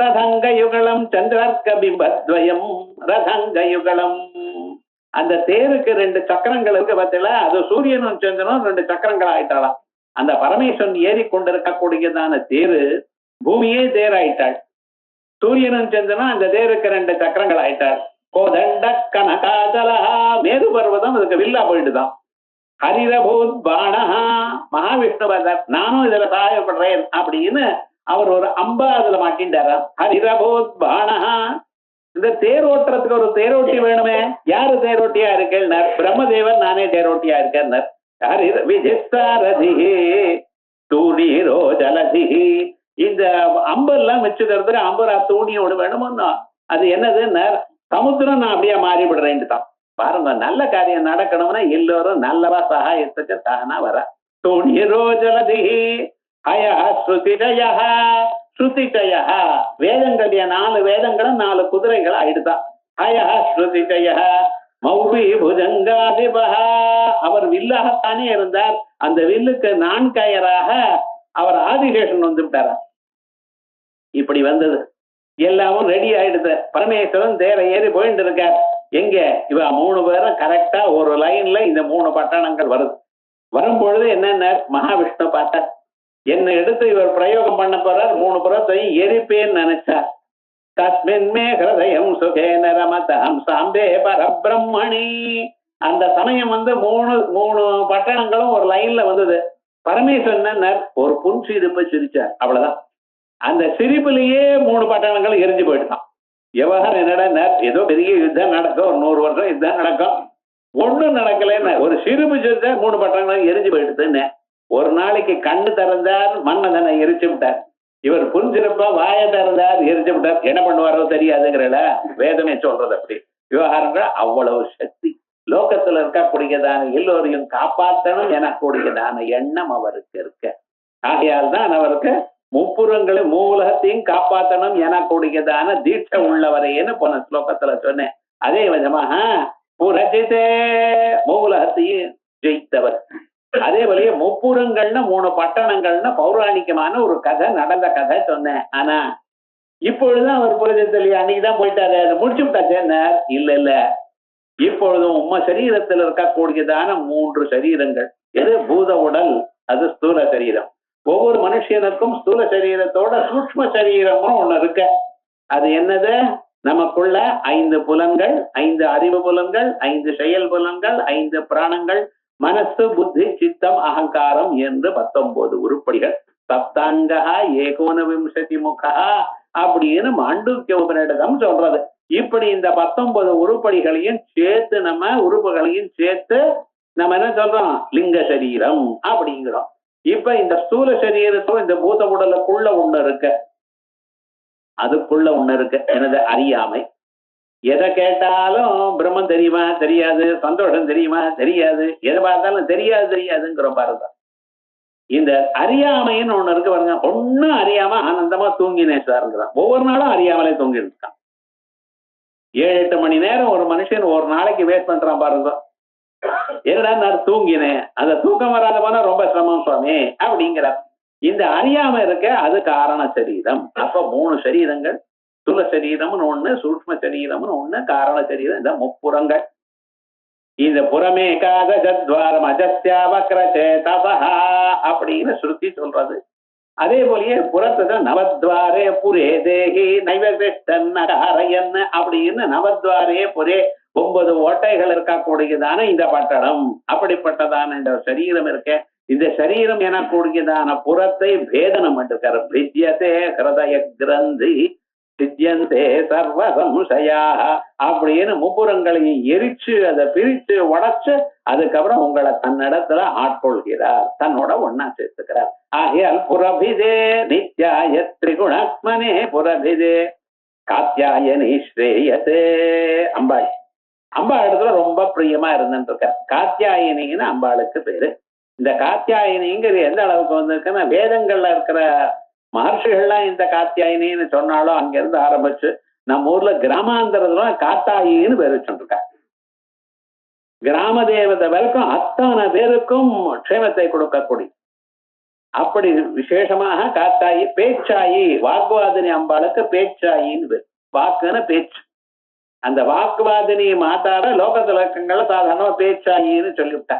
ரதங்க யுகலம் சந்திரர்க்க பிம்பத்வயம் ரதங்க யுகலம். அந்த தேருக்கு 2 சக்கரங்கள் இருக்கு பார்த்தீங்களா, அது சூரியனும் சந்திரனும் 2 சக்கரங்கள் ஆயிட்டாளாம். அந்த பரமேஸ்வரன் ஏறி கொண்டிருக்கக்கூடியதான தேரு பூமியே தேராயிட்டாள். சூரியனும் சந்திரனும் அந்த தேருக்கு 2 சக்கரங்கள் ஆயிட்டாள். கோதண்ட கனகாஜலா, மேரு பர்வதம் அதுக்கு வில்லா போயிட்டுதான். ஹரிரபூத் பாணஹா, மகாவிஷ்ணு பதர் நானும் இதுல சகாயப்படுறேன் அப்படின்னு அவர் ஒரு அம்பா அதுல மாட்டின்றாரா. ஹரிரபூத் பாணஹா. இந்த தேரோட்டத்துக்கு ஒரு தேரோட்டி வேணுமே. யாரு தேரோட்டியா இருக்கேன்? பிரம்மதேவன் நானே தேரோட்டியா இருக்கேன். தூணீரோ ஜலதிஹி. இந்த அம்பெல்லாம் வச்சுக்கிறதுக்கு அம்பரா தூணியோடு வேணுமோ. அது என்னதுன்னு சமுத்திரம் நான் அப்படியே மாறிவிடுறேன் தான். பாருங்க, நல்ல காரியம் நடக்கணும்னா எல்லோரும் நல்லவா சகாயத்துக்கு தானா வர. தூணீரோ ஜலதிஹி அயா ஸ்ருதிஜயா. ஸ்ருதிஜயா வேதங்களுடைய 4 வேதங்களும் 4 குதிரைகள் ஆயிடுதான். அயா ஸ்ருதிஜயா மௌவி புஜங்காதிபா. அவர் வில்லாகத்தானே இருந்தார். அந்த வில்லுக்கு 4 கயராக அவர் ஆதிசேஷன் விட்டாரா. இப்படி வந்தது எல்லாமும் ரெடி ஆயிடுது. பரமேஸ்வரன் தேர ஏறி போயிட்டு இருக்கார். எங்க இவ 3 பேரும் கரெக்டா ஒரு லைன்ல இந்த 3 பட்டணங்கள் வருது. வரும்பொழுது என்னென்ன மகாவிஷ்ணு பார்த்தார். என்னை எடுத்து இவர் பிரயோகம் பண்ண போறார். 3 புறத்தையும் எரிப்பேன்னு நினைச்சார். தஸ்மின் மே ஹிருதயம் சுகேன ரமதாம் சாம்பே பரபிரம்மணி. அந்த சமயம் மூணு மூணு பட்டணங்களும் ஒரு லைன்ல வந்தது. பரமேஸ்வரன் ஒரு புன்சிரிப்பை சிரிச்சார், அவ்வளவுதான். அந்த சிரிப்புலயே மூணு பட்டணங்களும் எரிஞ்சு போயிட்டான். விவகாரம் என்னடா, ஏதோ பெரிய யுத்தம் நடக்கும், ஒரு 100 வருஷம் யுத்தம் நடக்கும், ஒண்ணும் நடக்கலன்னு ஒரு சிரிப்பு சிரிச்சா மூணு பட்டணங்களும் எரிஞ்சு போயிடுதுன்னு. ஒரு நாளைக்கு கண்ணு திறந்தார், மன்மதனை எரிச்சு விட்டார். இவர் புரிஞ்சிருப்பா வாய திறந்தார், எரிச்சு விட்டார். என்ன பண்ணுவாரோ தெரியாதுங்கிறல வேதமே சொல்றது. அப்படி விவகாரங்கள் அவ்வளவு சக்தி. லோகத்துல இருக்கக்கூடியதான எல்லோரையும் காப்பாற்றணும் எனக்கூடியதான எண்ணம் அவருக்கு இருக்க. ஆகையால் தான் அவருக்கு முப்புறங்களும் மூலகத்தையும் காப்பாற்றணும் எனக்கூடியதான தீட்சை உள்ளவரையேன்னு போன ஸ்லோகத்துல சொன்னேன். அதே விதமாக புரஜிதே மூலகத்தையும் ஜெயித்தவர். அதே வழியே முப்புறங்கள்னு 3 பட்டணங்கள்னு பௌராணிகமான ஒரு கதை, நடந்த கதை சொன்னேன். ஆனா இப்பொழுதுதான் அவர் புரஜித்தலையா அன்னைக்குதான் போயிட்டாரு, அதை முடிச்சு விட்டாச்சேன்னார். இல்ல, இப்பொழுதும் உம்ம சரீரத்தில் இருக்கக்கூடியதான 3 சரீரங்கள். எது? பூத உடல், அது ஸ்தூல சரீரம். ஒவ்வொரு மனுஷனுக்கும் ஸ்தூல சரீரத்தோட சூக்ஷ்ம சரீரமும் ஒண்ணு இருக்கு. அது என்னது? நமக்குள்ள 5 புலன்கள், 5 அறிவு புலன்கள், 5 செயல் புலன்கள், 5 பிராணங்கள், மனசு, புத்தி, சித்தம், அகங்காரம் என்று 19 உருப்படிகள். சப்தாங்கா ஏகோனவிம்சதி முகா அப்படின்னு மாண்டூக்கிய உபநிடதம் சொல்றது. இப்படி இந்த 19 உருப்படிகளையும் சேர்த்து உறுப்புகளையும் சேர்த்து நம்ம என்ன சொல்றோம்? லிங்க சரீரம் அப்படிங்கிறோம். இப்ப இந்த ஸ்தூல சரீரத்தோ இந்த பூத உடலுக்குள்ள ஒண்ணு இருக்கு, அதுக்குள்ள ஒண்ணு இருக்கு. எனது அறியாமை. எதை கேட்டாலும் பிரம்மம் தெரியுமா தெரியாது, சந்தோஷம் தெரியுமா தெரியாது, எதை பார்த்தாலும் தெரியாதுங்கிற பாருங்க. இந்த அறியாமைன்னு ஒண்ணு இருக்கு பாருங்க. ஒன்னும் அறியாம ஆனந்தமா தூங்கினேன் சார்ங்கிறான். ஒவ்வொரு நாளும் அறியாமலே தூங்கிட்டு இருக்கான். 7-8 மணி நேரம் ஒரு மனுஷன் ஒரு நாளைக்கு வேஸ்ட் பண்றான் பாருங்க. என்னடா நான் தூங்கினேன், அந்த தூக்கம் வராத போனா ரொம்ப சிரமம் சுவாமி அப்படிங்கிறார். இந்த அறியாம இருக்க அது காரண சரீரம். அப்ப 3 சரீரங்கள், ஸ்தூல சரீரம்னு ஒண்ணு, சூக்ஷ்ம சரீரம்னு ஒண்ணு, காரண சரீரம். இந்த முப்புறங்கள். இந்த புறமே காதஜத்வாரம் அஜஸ்யாவக்ரசேதசா அப்படின்னு ஸ்ருதி சொல்றது. அதே போலயே புறத்துல நவத்வாரே புரே தேகி நைவசிஷ்டன் அப்படின்னு நவத்வாரே புரே 9 ஓட்டைகள் இருக்கக்கூடியதான இந்த பட்டணம். அப்படிப்பட்டதான இந்த சரீரம் இருக்க. இந்த சரீரம் எனக்கூடியதான புறத்தை பேதனம் பண்ணிருக்காரு. பிரித்யதே ஹிருதய கிரந்தி சித்தியந்தே சர்வ சம்சயா அப்படின்னு முப்புறங்களையும் எரிச்சு அதை பிரிச்சு உடைச்சு அதுக்கப்புறம் உங்களை தன்னிடத்துல ஆட்கொள்கிறார், தன்னோட ஒன்னா சேர்த்துக்கிறார். ஆகையால் புரபிதே நித்யாய திரிகுணாத்மனே புரபிதே காத்யாயனி ஸ்ரேயசே. அம்பாள் இடத்துல ரொம்ப பிரியமா இருந்துட்டு இருக்க. காத்யாயினின்னு அம்பாளுக்கு பேரு. இந்த காத்யாயினிங்கிறது எந்த அளவுக்கு வந்திருக்குன்னா, வேதங்கள்ல இருக்கிற மகர்ஷிகள்லாம் இந்த காத்யாயினின்னு சொன்னாலும் அங்கிருந்து ஆரம்பிச்சு நம்ம ஊர்ல கிராமாந்தரத்துல காத்தாயின்னு பேர் வச்சுருக்கா. கிராம தேவதை வரைக்கும் அத்தனை பேருக்கும் க்ஷேமத்தை கொடுக்கக்கூடிய அப்படி விசேஷமாக காத்தாயி. பேச்சாயி, வாக்குவாதினி அம்பாளுக்கு பேச்சாயின்னு பேர். வாக்குன்னு பேச்சு. அந்த வாக்குவாதினி மாத்தாட லோகத்துல இருக்கங்கள சாதாரண பேச்சாயின்னு சொல்லிவிட்டா.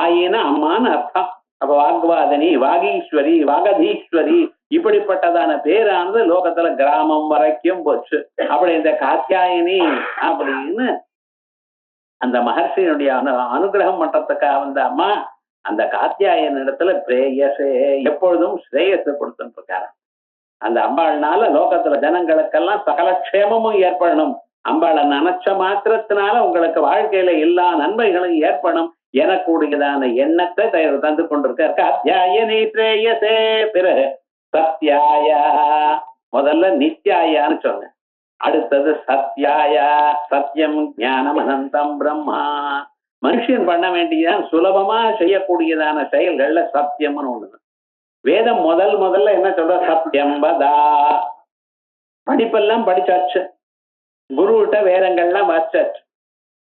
ஆயின்னு அம்மான்னு அர்த்தம். அப்ப வாக்குவாதினி, வாகீஸ்வரி, வாகதீஸ்வரி இப்படிப்பட்டதான பேரானது லோகத்துல கிராமம் வரைக்கும் போச்சு. அப்படி இந்த காத்யாயினி அப்படின்னு அந்த மகர்ஷியினுடைய அனுகிரகம் பண்றதுக்காக வந்த அம்மா அந்த காத்யாயன் இடத்துல பிரேயசே எப்பொழுதும் ஸ்ரேயஸை கொடுத்துட்டு இருக்காரு. அந்த அம்பாள்னால லோகத்துல ஜனங்களுக்கெல்லாம் சகல க்ஷேமமும் ஏற்படணும். அம்பாளை நினைச்ச மாத்திரத்தினால உங்களுக்கு வாழ்க்கையில எல்லா நன்மைகளும் ஏற்படும் எனக்கூடியதான எண்ணத்தை தந்து கொண்டிருக்கார். காத்யாயனி பிரேயசே. பிறகு சத்யாயா. முதல்ல நித்யாயான்னு சொன்னேன். அடுத்தது சத்யாயா. சத்தியம் ஞானம் அனந்தம் பிரம்மா. மனுஷன் பண்ண வேண்டியதான் சுலபமா செய்யக்கூடியதான செயல்கள்ல சத்தியம்னு ஒண்ணு. வேதம் முதல்ல என்ன சொல்ற? சத்தியம் வதா. படிப்பெல்லாம் படிச்சாச்சு, குருகிட்ட வேதங்கள்லாம் வாச்சாச்சு.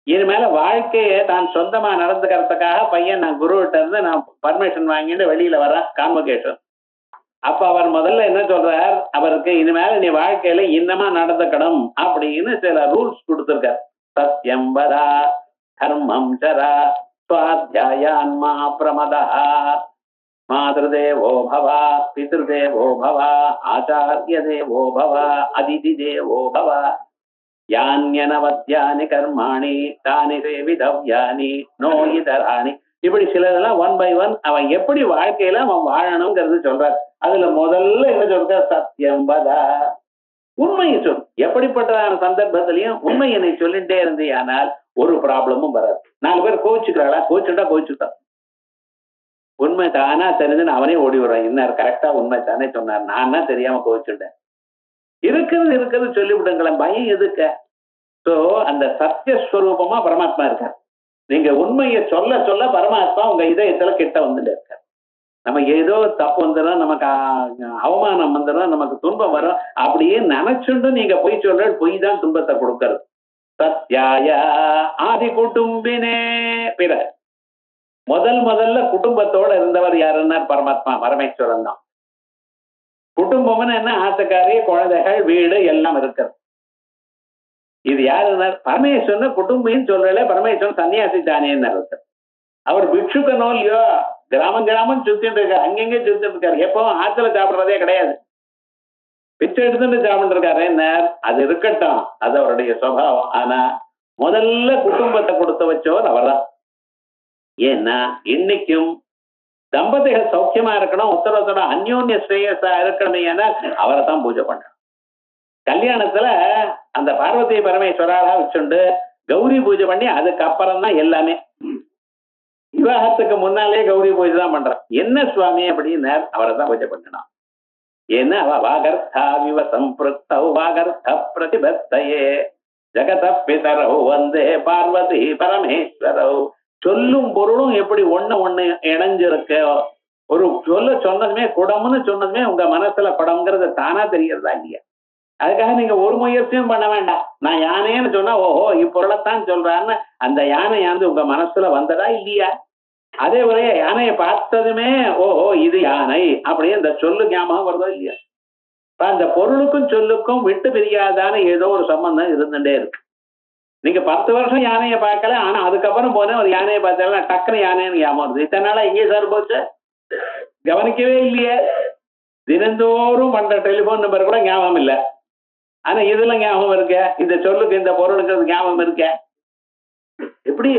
இனிமேல வாழ்க்கையை தான் சொந்தமா நடந்துக்கிறதுக்காக பையன் நான் குருகிட்ட இருந்து நான் பர்மிஷன் வாங்கிட்டு வெளியில வரேன், கான்வகேஷன். அப்ப அவர் முதல்ல என்ன சொல்றார்? அவருக்கு இனிமேல நீ வாழ்க்கையில இன்னமா நடந்துக்கணும் அப்படின்னு சில ரூல்ஸ் கொடுத்திருக்கார். சத்தியம் வதா, தர்மம் சரா, சுவாத்யாயான்மா பிரமதா. மாதృదేவோ பவ, பிதృదేவோ பவ, ஆச்சாரிய தேவோ பவ, அதிதி தேவோ பவ, யான்யனவத்யானி கர்மாணி தானி சேவிதவ்யானி நோ இதராணி. இப்படி சிலதெல்லாம் ஒன் பை ஒன் அவன் எப்படி வாழ்க்கையில அவன் வாழணுங்கிறது சொல்றார். அதுல முதல்ல என்ன சொல்ற, சத்தியம் வதா, உண்மையை சொல். எப்படிப்பட்டதான சந்தர்ப்பத்திலையும் உண்மையை நீ சொல்லிட்டே இருந்தீயானால் ஒரு ப்ராப்ளமும் வராது. 4 பேர் கோவிச்சுக்கிறாளா, கோவிச்சுட்டா உண்மை தானா தெரிஞ்சுன்னு அவனே ஓடி வரான். என்ன கரெக்டா உண்மை தானே சொன்னார், நான் தான் தெரியாம கோவிச்சுட்டேன். இருக்கிறது சொல்லி விடுங்களேன், பயம் எதுக்க? சோ அந்த சத்தியஸ்வரூபமா பரமாத்மா இருக்கார். நீங்க உண்மையை சொல்ல சொல்ல பரமாத்மா உங்க இதயத்துல கிட்ட வந்துட்டு இருக்கார். நம்ம ஏதோ தப்பு வந்துடும், நமக்கு அவமானம் வந்துடும், நமக்கு துன்பம் வரும் அப்படியே நினைச்சுண்டு நீங்க பொய் சொல்ற, பொய் தான் துன்பத்தை கொடுக்கறது. சத்யாய ஆதி குடும்பினே. பிற முதல்ல குடும்பத்தோட இருந்தவர் யாருன்னா பரமாத்மா பரமேஸ்வரன் தான். குடும்பம்னு என்ன, ஆசைக்காரி, குழந்தைகள், வீடு எல்லாம் இருக்கிறது. இது யாருன்னா பரமேஸ்வரன். குடும்பின்னு சொல்றல, பரமேஸ்வரன் சன்னியாசி தானேன்னு இருக்கு. அவர் பிக்ஷுக்கனோ இல்லையோ, கிராமம் சுத்திட்டு இருக்காரு, அங்கெங்கே சுத்திட்டு இருக்காரு. எப்பவும் ஆத்துல சாப்பிடுறதே கிடையாது, பிச்சை எடுத்துட்டு சாப்பிட்டு இருக்காரு. என்ன அது இருக்கட்டும், அது அவருடைய சுபாவம். ஆனா முதல்ல குடும்பத்தை கொடுத்து வச்சவர் அவர் தான். ஏன்னா இன்னைக்கும் தம்பதிகள் சௌக்கியமா இருக்கணும், ஒருத்தரோட அந்யோன்ய ஸ்ரேயஸா இருக்கணுமே, ஏன்னா அவரை தான் பூஜை பண்றோம். கல்யாணத்துல அந்த பார்வதி பரமேஸ்வராக வச்சுண்டு கௌரி பூஜை பண்ணி அதுக்கப்புறம் தான் எல்லாமே. விவாகத்துக்கு முன்னாலே கௌரி பூஜை தான் பண்றான். என்ன சுவாமி அப்படின்னு அவரை தான் பூஜை பண்ணணும். ஏன்னா அவ வாகர்த்தாவிவ சம்பிருத்தௌ வாகர்த்த பிரதிபத்தையே ஜகத பிதரௌ வந்தே பார்வதி பரமேஸ்வரௌ. சொல்லும் பொருளும் எப்படி ஒண்ணு இணைஞ்சிருக்கு. ஒரு சொன்னதுமே குடம்னு சொன்னதுமே உங்க மனசுல குடம்ங்கிறது தானா தெரியறதா இல்லையா? அதுக்காக நீங்க ஒரு முயற்சியும் பண்ண வேண்டாம். நான் யானைன்னு சொன்னா ஓஹோ இப்பொருளைத்தான் சொல்றான்னு அந்த யானை யாந்து உங்க மனசுல வந்ததா இல்லையா? அதே போல யானையை பார்த்ததுமே ஓஹோ இது யானை அப்படியே இந்த சொல்லு ஞாபகம் வருதோ இல்லையா? அந்த பொருளுக்கும் சொல்லுக்கும் விட்டு பிரியாதான ஏதோ ஒரு சம்பந்தம் இருந்துட்டே இருக்கு. நீங்க 10 வருஷம் யானையை பார்க்கல, ஆனா அதுக்கப்புறம் போன ஒரு யானையை பார்த்தாலும் டக்குனு யானைன்னு ஞாபகம் வருது. இத்தனை நாளா எங்கே சார் போச்சு, கவனிக்கவே இல்லையே. தினந்தோறும் பண்ற டெலிபோன் நம்பர் கூட ஞாபகம் இல்லை, ஆனா இதுல ஞாபகம் இருக்க, இந்த சொல்லுக்கு இந்த பொருளுக்கு ஞாபகம் இருக்க. எப்படி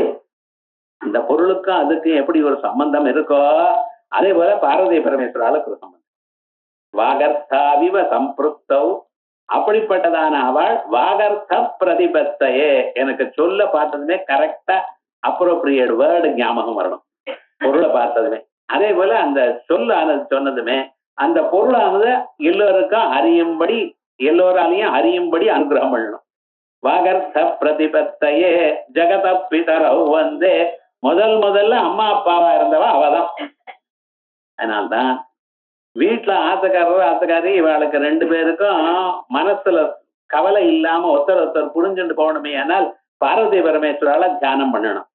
அந்த பொருளுக்கும் அதுக்கும் எப்படி ஒரு சம்பந்தம் இருக்கோ, அதே போல பார்வதி பரமேஸ்வராளுக்கு ஒரு சம்பந்தம். வாகர்த்தாவிவ சம்பிருத்தௌ, அப்படிப்பட்டதான அவள் வாகர்த்த பிரதிபத்தையே. எனக்கு சொல்ல பார்த்ததுமே கரெக்டா அப்ரோப்ரியேட் வேர்டு ஞாபகம் வரணும், பொருளை பார்த்ததுமே. அதே போல அந்த சொல்லானது சொன்னதுமே அந்த பொருளானது எல்லோருக்கும் அறியும்படி, எல்லோராலையும் அறியும்படி அனுகிரகம் பண்ணணும். வாகர்த்த பிரதிபத்தையே ஜெகத பிதரௌ வந்தே. முதல்ல அம்மா அப்பாவா இருந்தவா அவதான். அதனால்தான் வீட்டுல ஆத்தக்காரி இவளுக்கு 2 பேருக்கும் மனசுல கவலை இல்லாம ஒருத்தர் புரிஞ்சுட்டு போகணுமே. ஆனால் பார்வதி பரமேஸ்வரால தியானம் பண்ணணும்.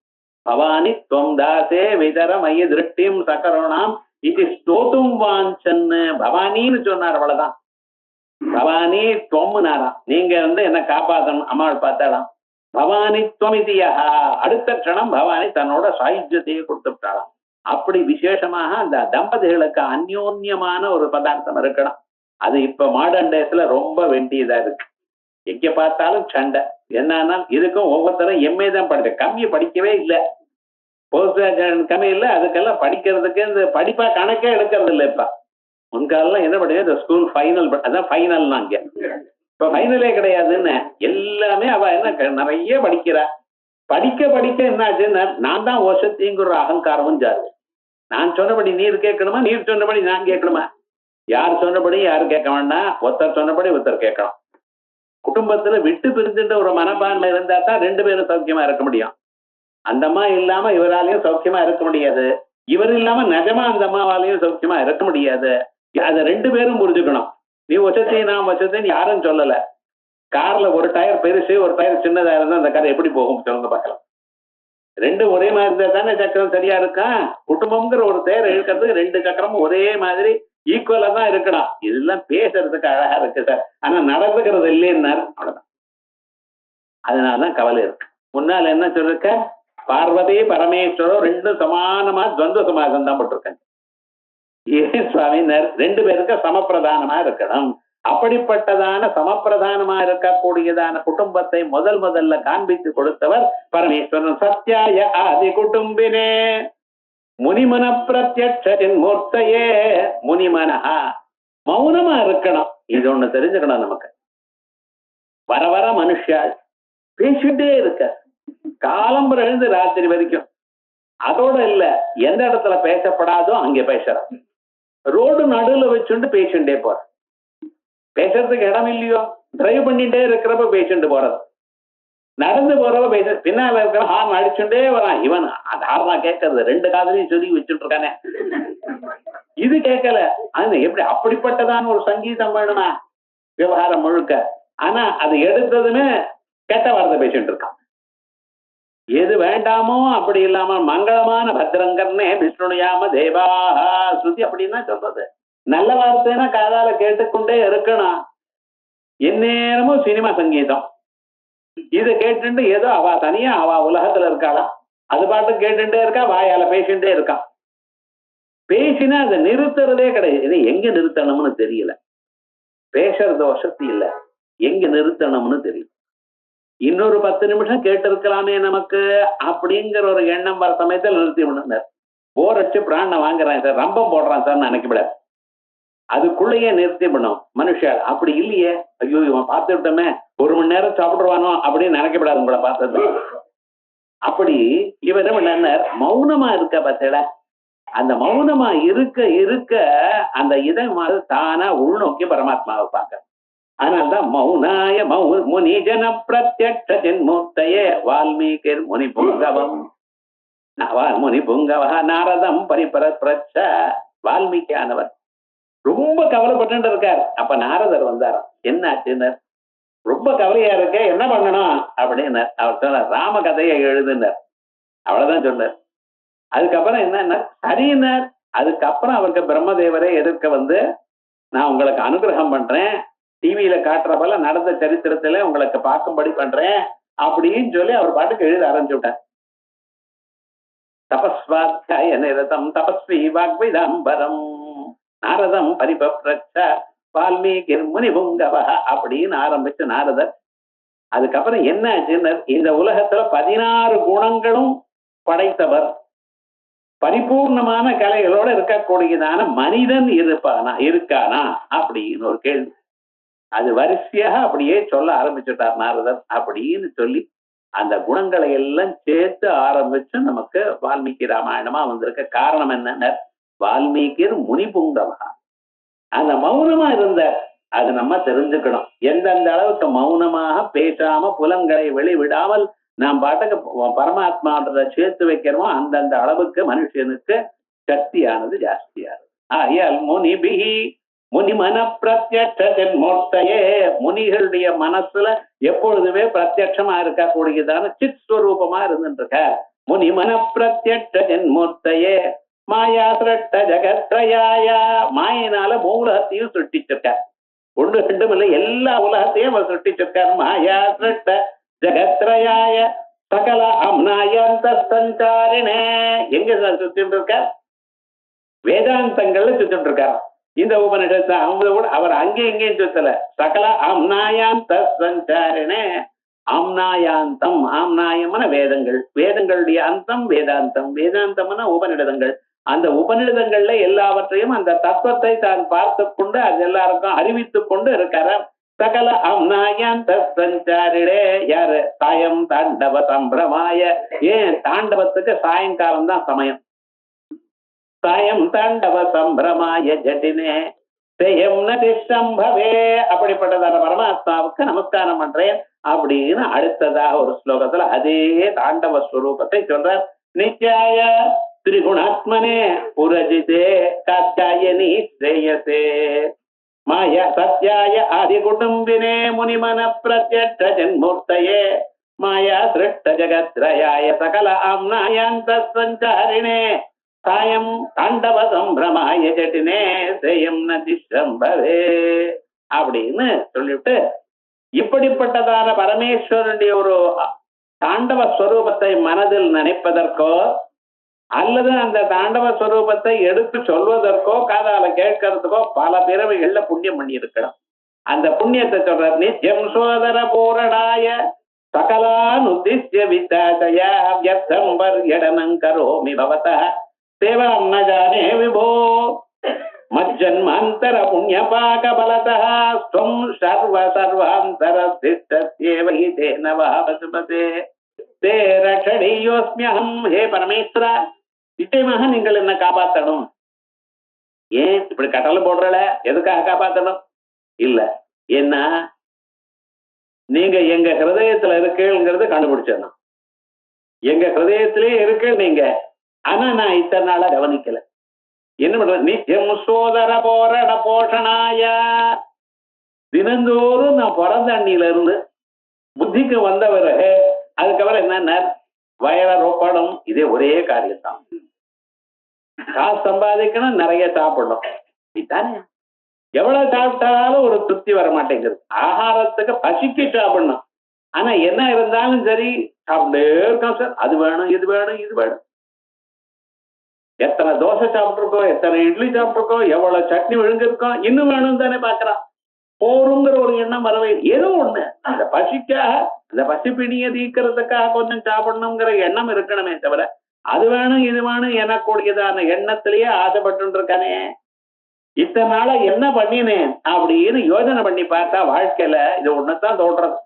பவானி துவம் தாசே விதர மைய திருஷ்டியும் சக்கரோணாம் இது ஸ்தோத்தும் வாஞ்சன்னு பவானின்னு சொன்னார். அவ்வளவுதான். பவானி துவம்னாராம், நீங்க என்ன காப்பாற்றணும். அம்மாள் பார்த்தாலாம் பவானி துவமிதியா, அடுத்த க்ஷணம் பவானி தன்னோட சாயுஜ்யத்தையே கொடுத்துட்டாளாம். அப்படி விசேஷமாக அந்த தம்பதிகளுக்கு அந்யோன்யமான ஒரு பதார்த்தம் இருக்கணும். அது இப்ப மாடர்ன் டேஸ்ல ரொம்ப வேண்டியதா இருக்கு. எங்க பார்த்தாலும் சண்டை. என்னன்னா இதுக்கும் ஒவ்வொருத்தரும் எம்ஏ தான் படிக்க, கம்மியை படிக்கவே இல்லை, போஸ்ட் கிராஜுவேட் கம்மி இல்லை. அதுக்கெல்லாம் படிக்கிறதுக்கு இந்த படிப்பா கணக்கே எடுக்கிறது இல்லை. இப்ப முன்காலெல்லாம் என்ன பண்ணுங்க, இந்த ஸ்கூல் ஃபைனல், அதான் ஃபைனல் தான். இங்க இப்ப ஃபைனலே கிடையாதுன்னு எல்லாமே அவ என்ன நிறைய படிக்கிறா. படிக்க என்னாச்சுன்னா நான் தான் வசதிங்கிற அகங்காரமும் ஜாது. நான் சொன்னபடி நீர் கேட்கணுமா, நீர் சொன்னபடி நான் கேட்கணுமா? யார் சொன்னபடி யாரும் கேட்க வேண்டாம், ஒருத்தர் சொன்னபடி ஒருத்தர் கேட்கணும். குடும்பத்துல விட்டு பிரிஞ்சுட்டு ஒரு மனப்பான்மை இருந்தா தான் 2 பேரும் சௌக்கியமா இருக்க முடியும். அந்த அம்மா இல்லாம இவராலையும் சௌக்கியமா இருக்க முடியாது, இவர் இல்லாம நிஜமா அந்த அம்மாவாலையும் சௌக்கியமா இருக்க முடியாது. அதை 2 பேரும் புரிஞ்சுக்கணும். நீ வசதி நான் வசதின்னு யாரும் சொல்லல. கார்ல ஒரு டயர் பெருசு ஒரு டயர் சின்னதா இருந்தா அந்த கார் எப்படி போகும் சொல்லுங்க பார்க்கலாம். 2 ஒரே மாதிரி இருந்தா தானே சக்கரம் சரியா இருக்கும். குடும்பம்ங்கிற ஒரு தேர் இழுக்கிறதுக்கு 2 சக்கரமும் ஒரே மாதிரி ஈக்குவலா தான் இருக்கணும். இதெல்லாம் பேசுறதுக்கு அழகா இருக்கு சார், ஆனா நடந்துக்கிறது இல்லைன்னாரு. அவ்வளவுதான். அதனாலதான் கவலை இருக்கு. முன்னால என்ன சொல்லிருக்க, பார்வதி பரமேஸ்வரம் 2 சமானமா துவந்த சமாசம் தான் போட்டிருக்காங்க. ஏன் சுவாமினர் 2 பேருக்கு சமப்பிரதானமா இருக்கணும். அப்படிப்பட்டதான சமப்பிரதானமா இருக்கக்கூடியதான குடும்பத்தை முதல்ல காண்பித்து கொடுத்தவர் பரமேஸ்வரன். சத்யாய ஆதி குடும்பினே முனிமன பிரத்யட்சின் மூர்த்தையே. முனிமனஹா மௌனமா இருக்கணும். இது ஒண்ணு தெரிஞ்சுக்கணும் நமக்கு. வர வர மனுஷால் பேசிட்டே இருக்க காலம் எழுந்து ராத்திரி வரைக்கும். அதோட இல்ல, எந்த இடத்துல பேசப்படாதோ அங்க பேசுறான். ரோடு நடுவுல வச்சுட்டு பேசிட்டே போற. பேசுறதுக்கு இடம் இல்லையோ, டிரைவ் பண்ணிட்டே இருக்கிறப்ப பேசிட்டு போறது. நடந்து போறவ பேச, பின்னால இருக்கிற ஹார்ன் அடிச்சுட்டே வரான். இவன் அந்த ஹார்னா கேட்கறது 2 காதலையும் சொல்லி வச்சுட்டு இருக்கானே, இது கேட்கல. அது எப்படி? அப்படிப்பட்டதான ஒரு சங்கீதம் வேணுமா விவகாரம் முழுக்க. ஆனா அது எடுத்ததுமே கெட்ட வார்த்தை பேசிட்டு இருக்கான். எது வேண்டாமோ அப்படி இல்லாம மங்களமான பத்ரங்கர்னே விஷ்ணுயாம தேவா ஸ்ருதி அப்படின்னா சொல்றது. நல்ல வார்த்தைன்னா காதால கேட்டுக்கொண்டே இருக்கணும். எந்நேரமும் சினிமா சங்கீதம். இதை கேட்டுட்டு ஏதோ அவ தனியா அவ உலகத்துல இருக்காளா, அது பாட்டு கேட்டுட்டே இருக்கா, வாயால பேசிட்டே இருக்கான். பேசினா அதை நிறுத்துறதே கிடையாது. இது எங்க நிறுத்தணும்னு தெரியல. பேசுறது வசதி இல்ல, எங்க நிறுத்தணும்னு தெரியல. இன்னொரு 10 நிமிஷம் கேட்டு இருக்கலாமே நமக்கு அப்படிங்கிற ஒரு எண்ணம் வர சமயத்தில் நிறுத்தி விடுனார். போர் அடிச்சு பிராண வாங்குறான் சார், ரம்பம் போடுறான் சார் நினைக்கப்படாது. அதுக்குள்ளேயே நிறுத்தி விடணும் மனுஷால். அப்படி இல்லையே, ஐயோ இவன் பார்த்து விட்டோமே 1 மணி நேரம் சாப்பிடுவானோ அப்படின்னு நினைக்கப்படாது உங்களை பார்த்தது. அப்படி இவர் என்ன மௌனமா இருக்க பார்த்தல, அந்த மௌனமா இருக்க இருக்க அந்த இதை தானா உள்நோக்கி பரமாத்மாவை பார்க்க. அதனால்தான் மௌனாய முனி ஜன பிரத்யட்சின் மூர்த்தையே வால்மீகி முனி புங்கவம் முனி புங்கவ நாரதம் பரிபரப்ரச்ச. வால்மீகியானவர் ரொம்ப கவலைப்பட்டு இருக்கார். அப்ப நாரதர் வந்தார். என்ன ஆச்சுனர்? ரொம்ப கவலையா இருக்க, என்ன பண்ணணும் அப்படின்னு அவர் சொன்னார். ராம கதையை எழுதுனர். அவ்வளவுதான் சொன்னார். அதுக்கப்புறம் என்ன சரியினர். அதுக்கப்புறம் அவருக்கு பிரம்மதேவரை எதிர்க்க வந்து, நான் உங்களுக்கு அனுகிரகம் பண்றேன், டிவியில காட்டுற போல நடந்த சரித்திரத்துல உங்களுக்கு பார்க்கும்படி பண்றேன் அப்படின்னு சொல்லி அவர் பாட்டுக்கு எழுத ஆரம்பிச்சு விட்டார். தபஸ்வாத்தியாய நிரதம் தபஸ்வி வாக்விதாம்பரம் நாரதம் பரிபப்ரச்ச வால்மீகி முனிபுங்கவ அப்படின்னு ஆரம்பிச்சு நாரதர். அதுக்கப்புறம் என்ன ஆச்சுன்னு, இந்த உலகத்துல 16 குணங்களும் படைத்தவர், பரிபூர்ணமான கலைகளோட இருக்கக்கூடியதான மனிதன் இருக்கானா அப்படின்னு ஒரு கேள்வி. அது வரிசையாக அப்படியே சொல்ல ஆரம்பிச்சுட்டார் நாரதர். அப்படின்னு சொல்லி அந்த குணங்களை எல்லாம் சேர்த்து ஆரம்பிச்சு நமக்கு வால்மீகி ராமாயணமா வந்திருக்க. காரணம் என்னன்னா, வால்மீகி முனிபுங்கவா அந்த மௌனமா இருந்த, அது நம்ம தெரிஞ்சுக்கணும். எந்தெந்த அளவுக்கு மௌனமாக பேசாம புலன்களை வெளிவிடாமல் நாம் பாட்டுக்கு பரமாத்மாவை சேர்த்து வைக்கிறோமோ அந்தந்த அளவுக்கு மனுஷனுக்கு சக்தியானது ஜாஸ்தியானது. ஆகையால் முனிபிஹி முனிமன பிரத்யட்சின் மூர்த்தையே, முனிகளுடைய மனசுல எப்பொழுதுமே பிரத்யட்சமா இருக்கக்கூடியதான சித் ஸ்வரூபமா இருந்துருக்க. முனிமன பிரத்யட்சின் மூர்த்தையே மாயா சிரட்ட ஜெகத்ரயாய, மாயினால மூலகத்தையும் சுட்டிச்சிருக்கார். 1 2 இல்லை, எல்லா உலகத்தையும் அவர் சுட்டிச்சிருக்கார். மாயா சிரட்ட ஜெகத்ரயாய சகல அம்னாயந்த சஞ்சாரினே. எங்க சுத்திட்டு இருக்கார்? வேதாந்தங்கள்ல சுத்திட்டு இருக்கார். இந்த உபநிஷத்து அவர் அங்கே இங்கேயும் சுத்தல. சகல அம்னாயாந்த சஞ்சாரினே. ஆம்னாயாந்தம், ஆம்னாயமான வேதங்கள், வேதங்களுடைய அந்தம் வேதாந்தம், வேதாந்தம்னா உபநிடதங்கள். அந்த உபநிடதங்கள்ல எல்லாவற்றையும் அந்த தத்துவத்தை தான் பார்த்து கொண்டு அது எல்லாருக்கும் அறிவித்துக் கொண்டு இருக்கார. சகல அம்னாயாந்த சஞ்சாரிடே. யாரு? சாயம் தாண்டவ சம்பிரமாய. ஏன் தாண்டவத்துக்கு சாயங்காலம் தான் சமயம். சாயம் தாண்டவ சம்பிரமாய ஜட்டினே செய்யம் நதிசம்பவே. அப்படிப்பட்டதான பரமாத்மாவுக்கு நமஸ்காரம் பண்றேன் அப்படின்னு அடுத்ததாக ஒரு ஸ்லோகத்துல அதே தாண்டவ ஸ்வரூபத்தை சொல்றார். நித்யாய திரிகுணாத்மனே புரஜிதே காத்யாயனி ஸ்ரேயசே மாயா சத்யாய ஆதி குடும்பினே முனிமன பிரத்யட்சின் மூர்த்தையே மாயா சிருஷ்ட ஜெகத்ரயாய சகல ஆம்னாயாந்த சஞ்சாரிணே சாயம் தாண்டவ சம்பிரமாய ஜட்டினே சேயம் நதிசம்பவே அப்படின்னு சொல்லிவிட்டு, இப்படிப்பட்டதான பரமேஸ்வரனுடைய ஒரு தாண்டவ ஸ்வரூபத்தை மனதில் நினைப்பதற்கோ அல்லது அந்த தாண்டவ ஸ்வரூபத்தை எடுத்து சொல்வதற்கோ காதால கேட்கறதுக்கோ பல பிறவைகள்ல புண்ணியம் பண்ணி இருக்கணும். அந்த புண்ணியத்தை சொல்ற நித்யம் சோதர பூரணாய சகலானுத்திஸ்ய வித்தாசயா வியர்த்தம் பர்யடனம் கரோமி பவதः சேவாம் ந ஜானே விபோ மஜ்ஜன்மாந்தர புண்ணியபாக பலதः ஸ்வம் சர்வ சர்வாந்தரஸ்திஷ்டஸ்யேவ ஹி தேன வஹவசுபதே தே ரக்ஷணீயோஸ்ம்யஹம். ஹே பரமேஸ்வரா, நிச்சயமாக நீங்கள் என்ன காப்பாற்றணும். ஏன் இப்படி கட்டளை போடுறல? எதுக்காக காப்பாற்றணும்? இல்ல, என்ன நீங்க எங்க ஹிருதயத்துல இருக்கீங்கிறது கண்டுபிடிச்சிடணும். எங்க ஹிருதயத்திலே இருக்கு நீங்க. ஆனா நான் இத்தனை நாளா கவனிக்கல. என்ன பண்ற? நித்தியம் சோதர போரண போஷணாய. தினந்தோறும் நான் பிறந்த அண்ணில இருந்து புத்திக்கு வந்தவரு அதுக்கப்புறம் என்ன வயர ரொப்படம். இதே ஒரே காரியம் தான். காசு சம்பாதிக்கணும், நிறைய சாப்பிடணும். இதுதானே. எவ்வளவு சாப்பிட்டாலும் ஒரு திருப்தி வர மாட்டேங்குது. ஆகாரத்துக்கு பசிக்கு சாப்பிடணும். ஆனா என்ன இருந்தாலும் சரி சாப்பிட்டே இருக்கோம் சார். அது வேணும், இது வேணும், இது வேணும். எத்தனை தோசை சாப்பிட்டுருக்கோம், எத்தனை இட்லி சாப்பிட்டுருக்கோம், எவ்வளவு சட்னி விழுங்கிருக்கோம், இன்னும் வேணும் தானே பாக்குறான். போருங்கிற ஒரு எண்ணம் வரவே. ஏதோ ஒண்ணு அந்த பசிக்காக, அந்த பசி பிணியை தீக்கிறதுக்காக கொஞ்சம் சாப்பிடணுங்கிற எண்ணம் இருக்கணுமே தவிர அது வேணும் இது வேணும் எனக்கூடியதான எண்ணத்திலேயே ஆசைப்பட்டு இருக்கானே. இத்தனை நாள என்ன பண்ணினேன் அப்படின்னு யோசனை பண்ணி பார்த்தா வாழ்க்கையில இது ஒண்ணுதான் தோன்றது.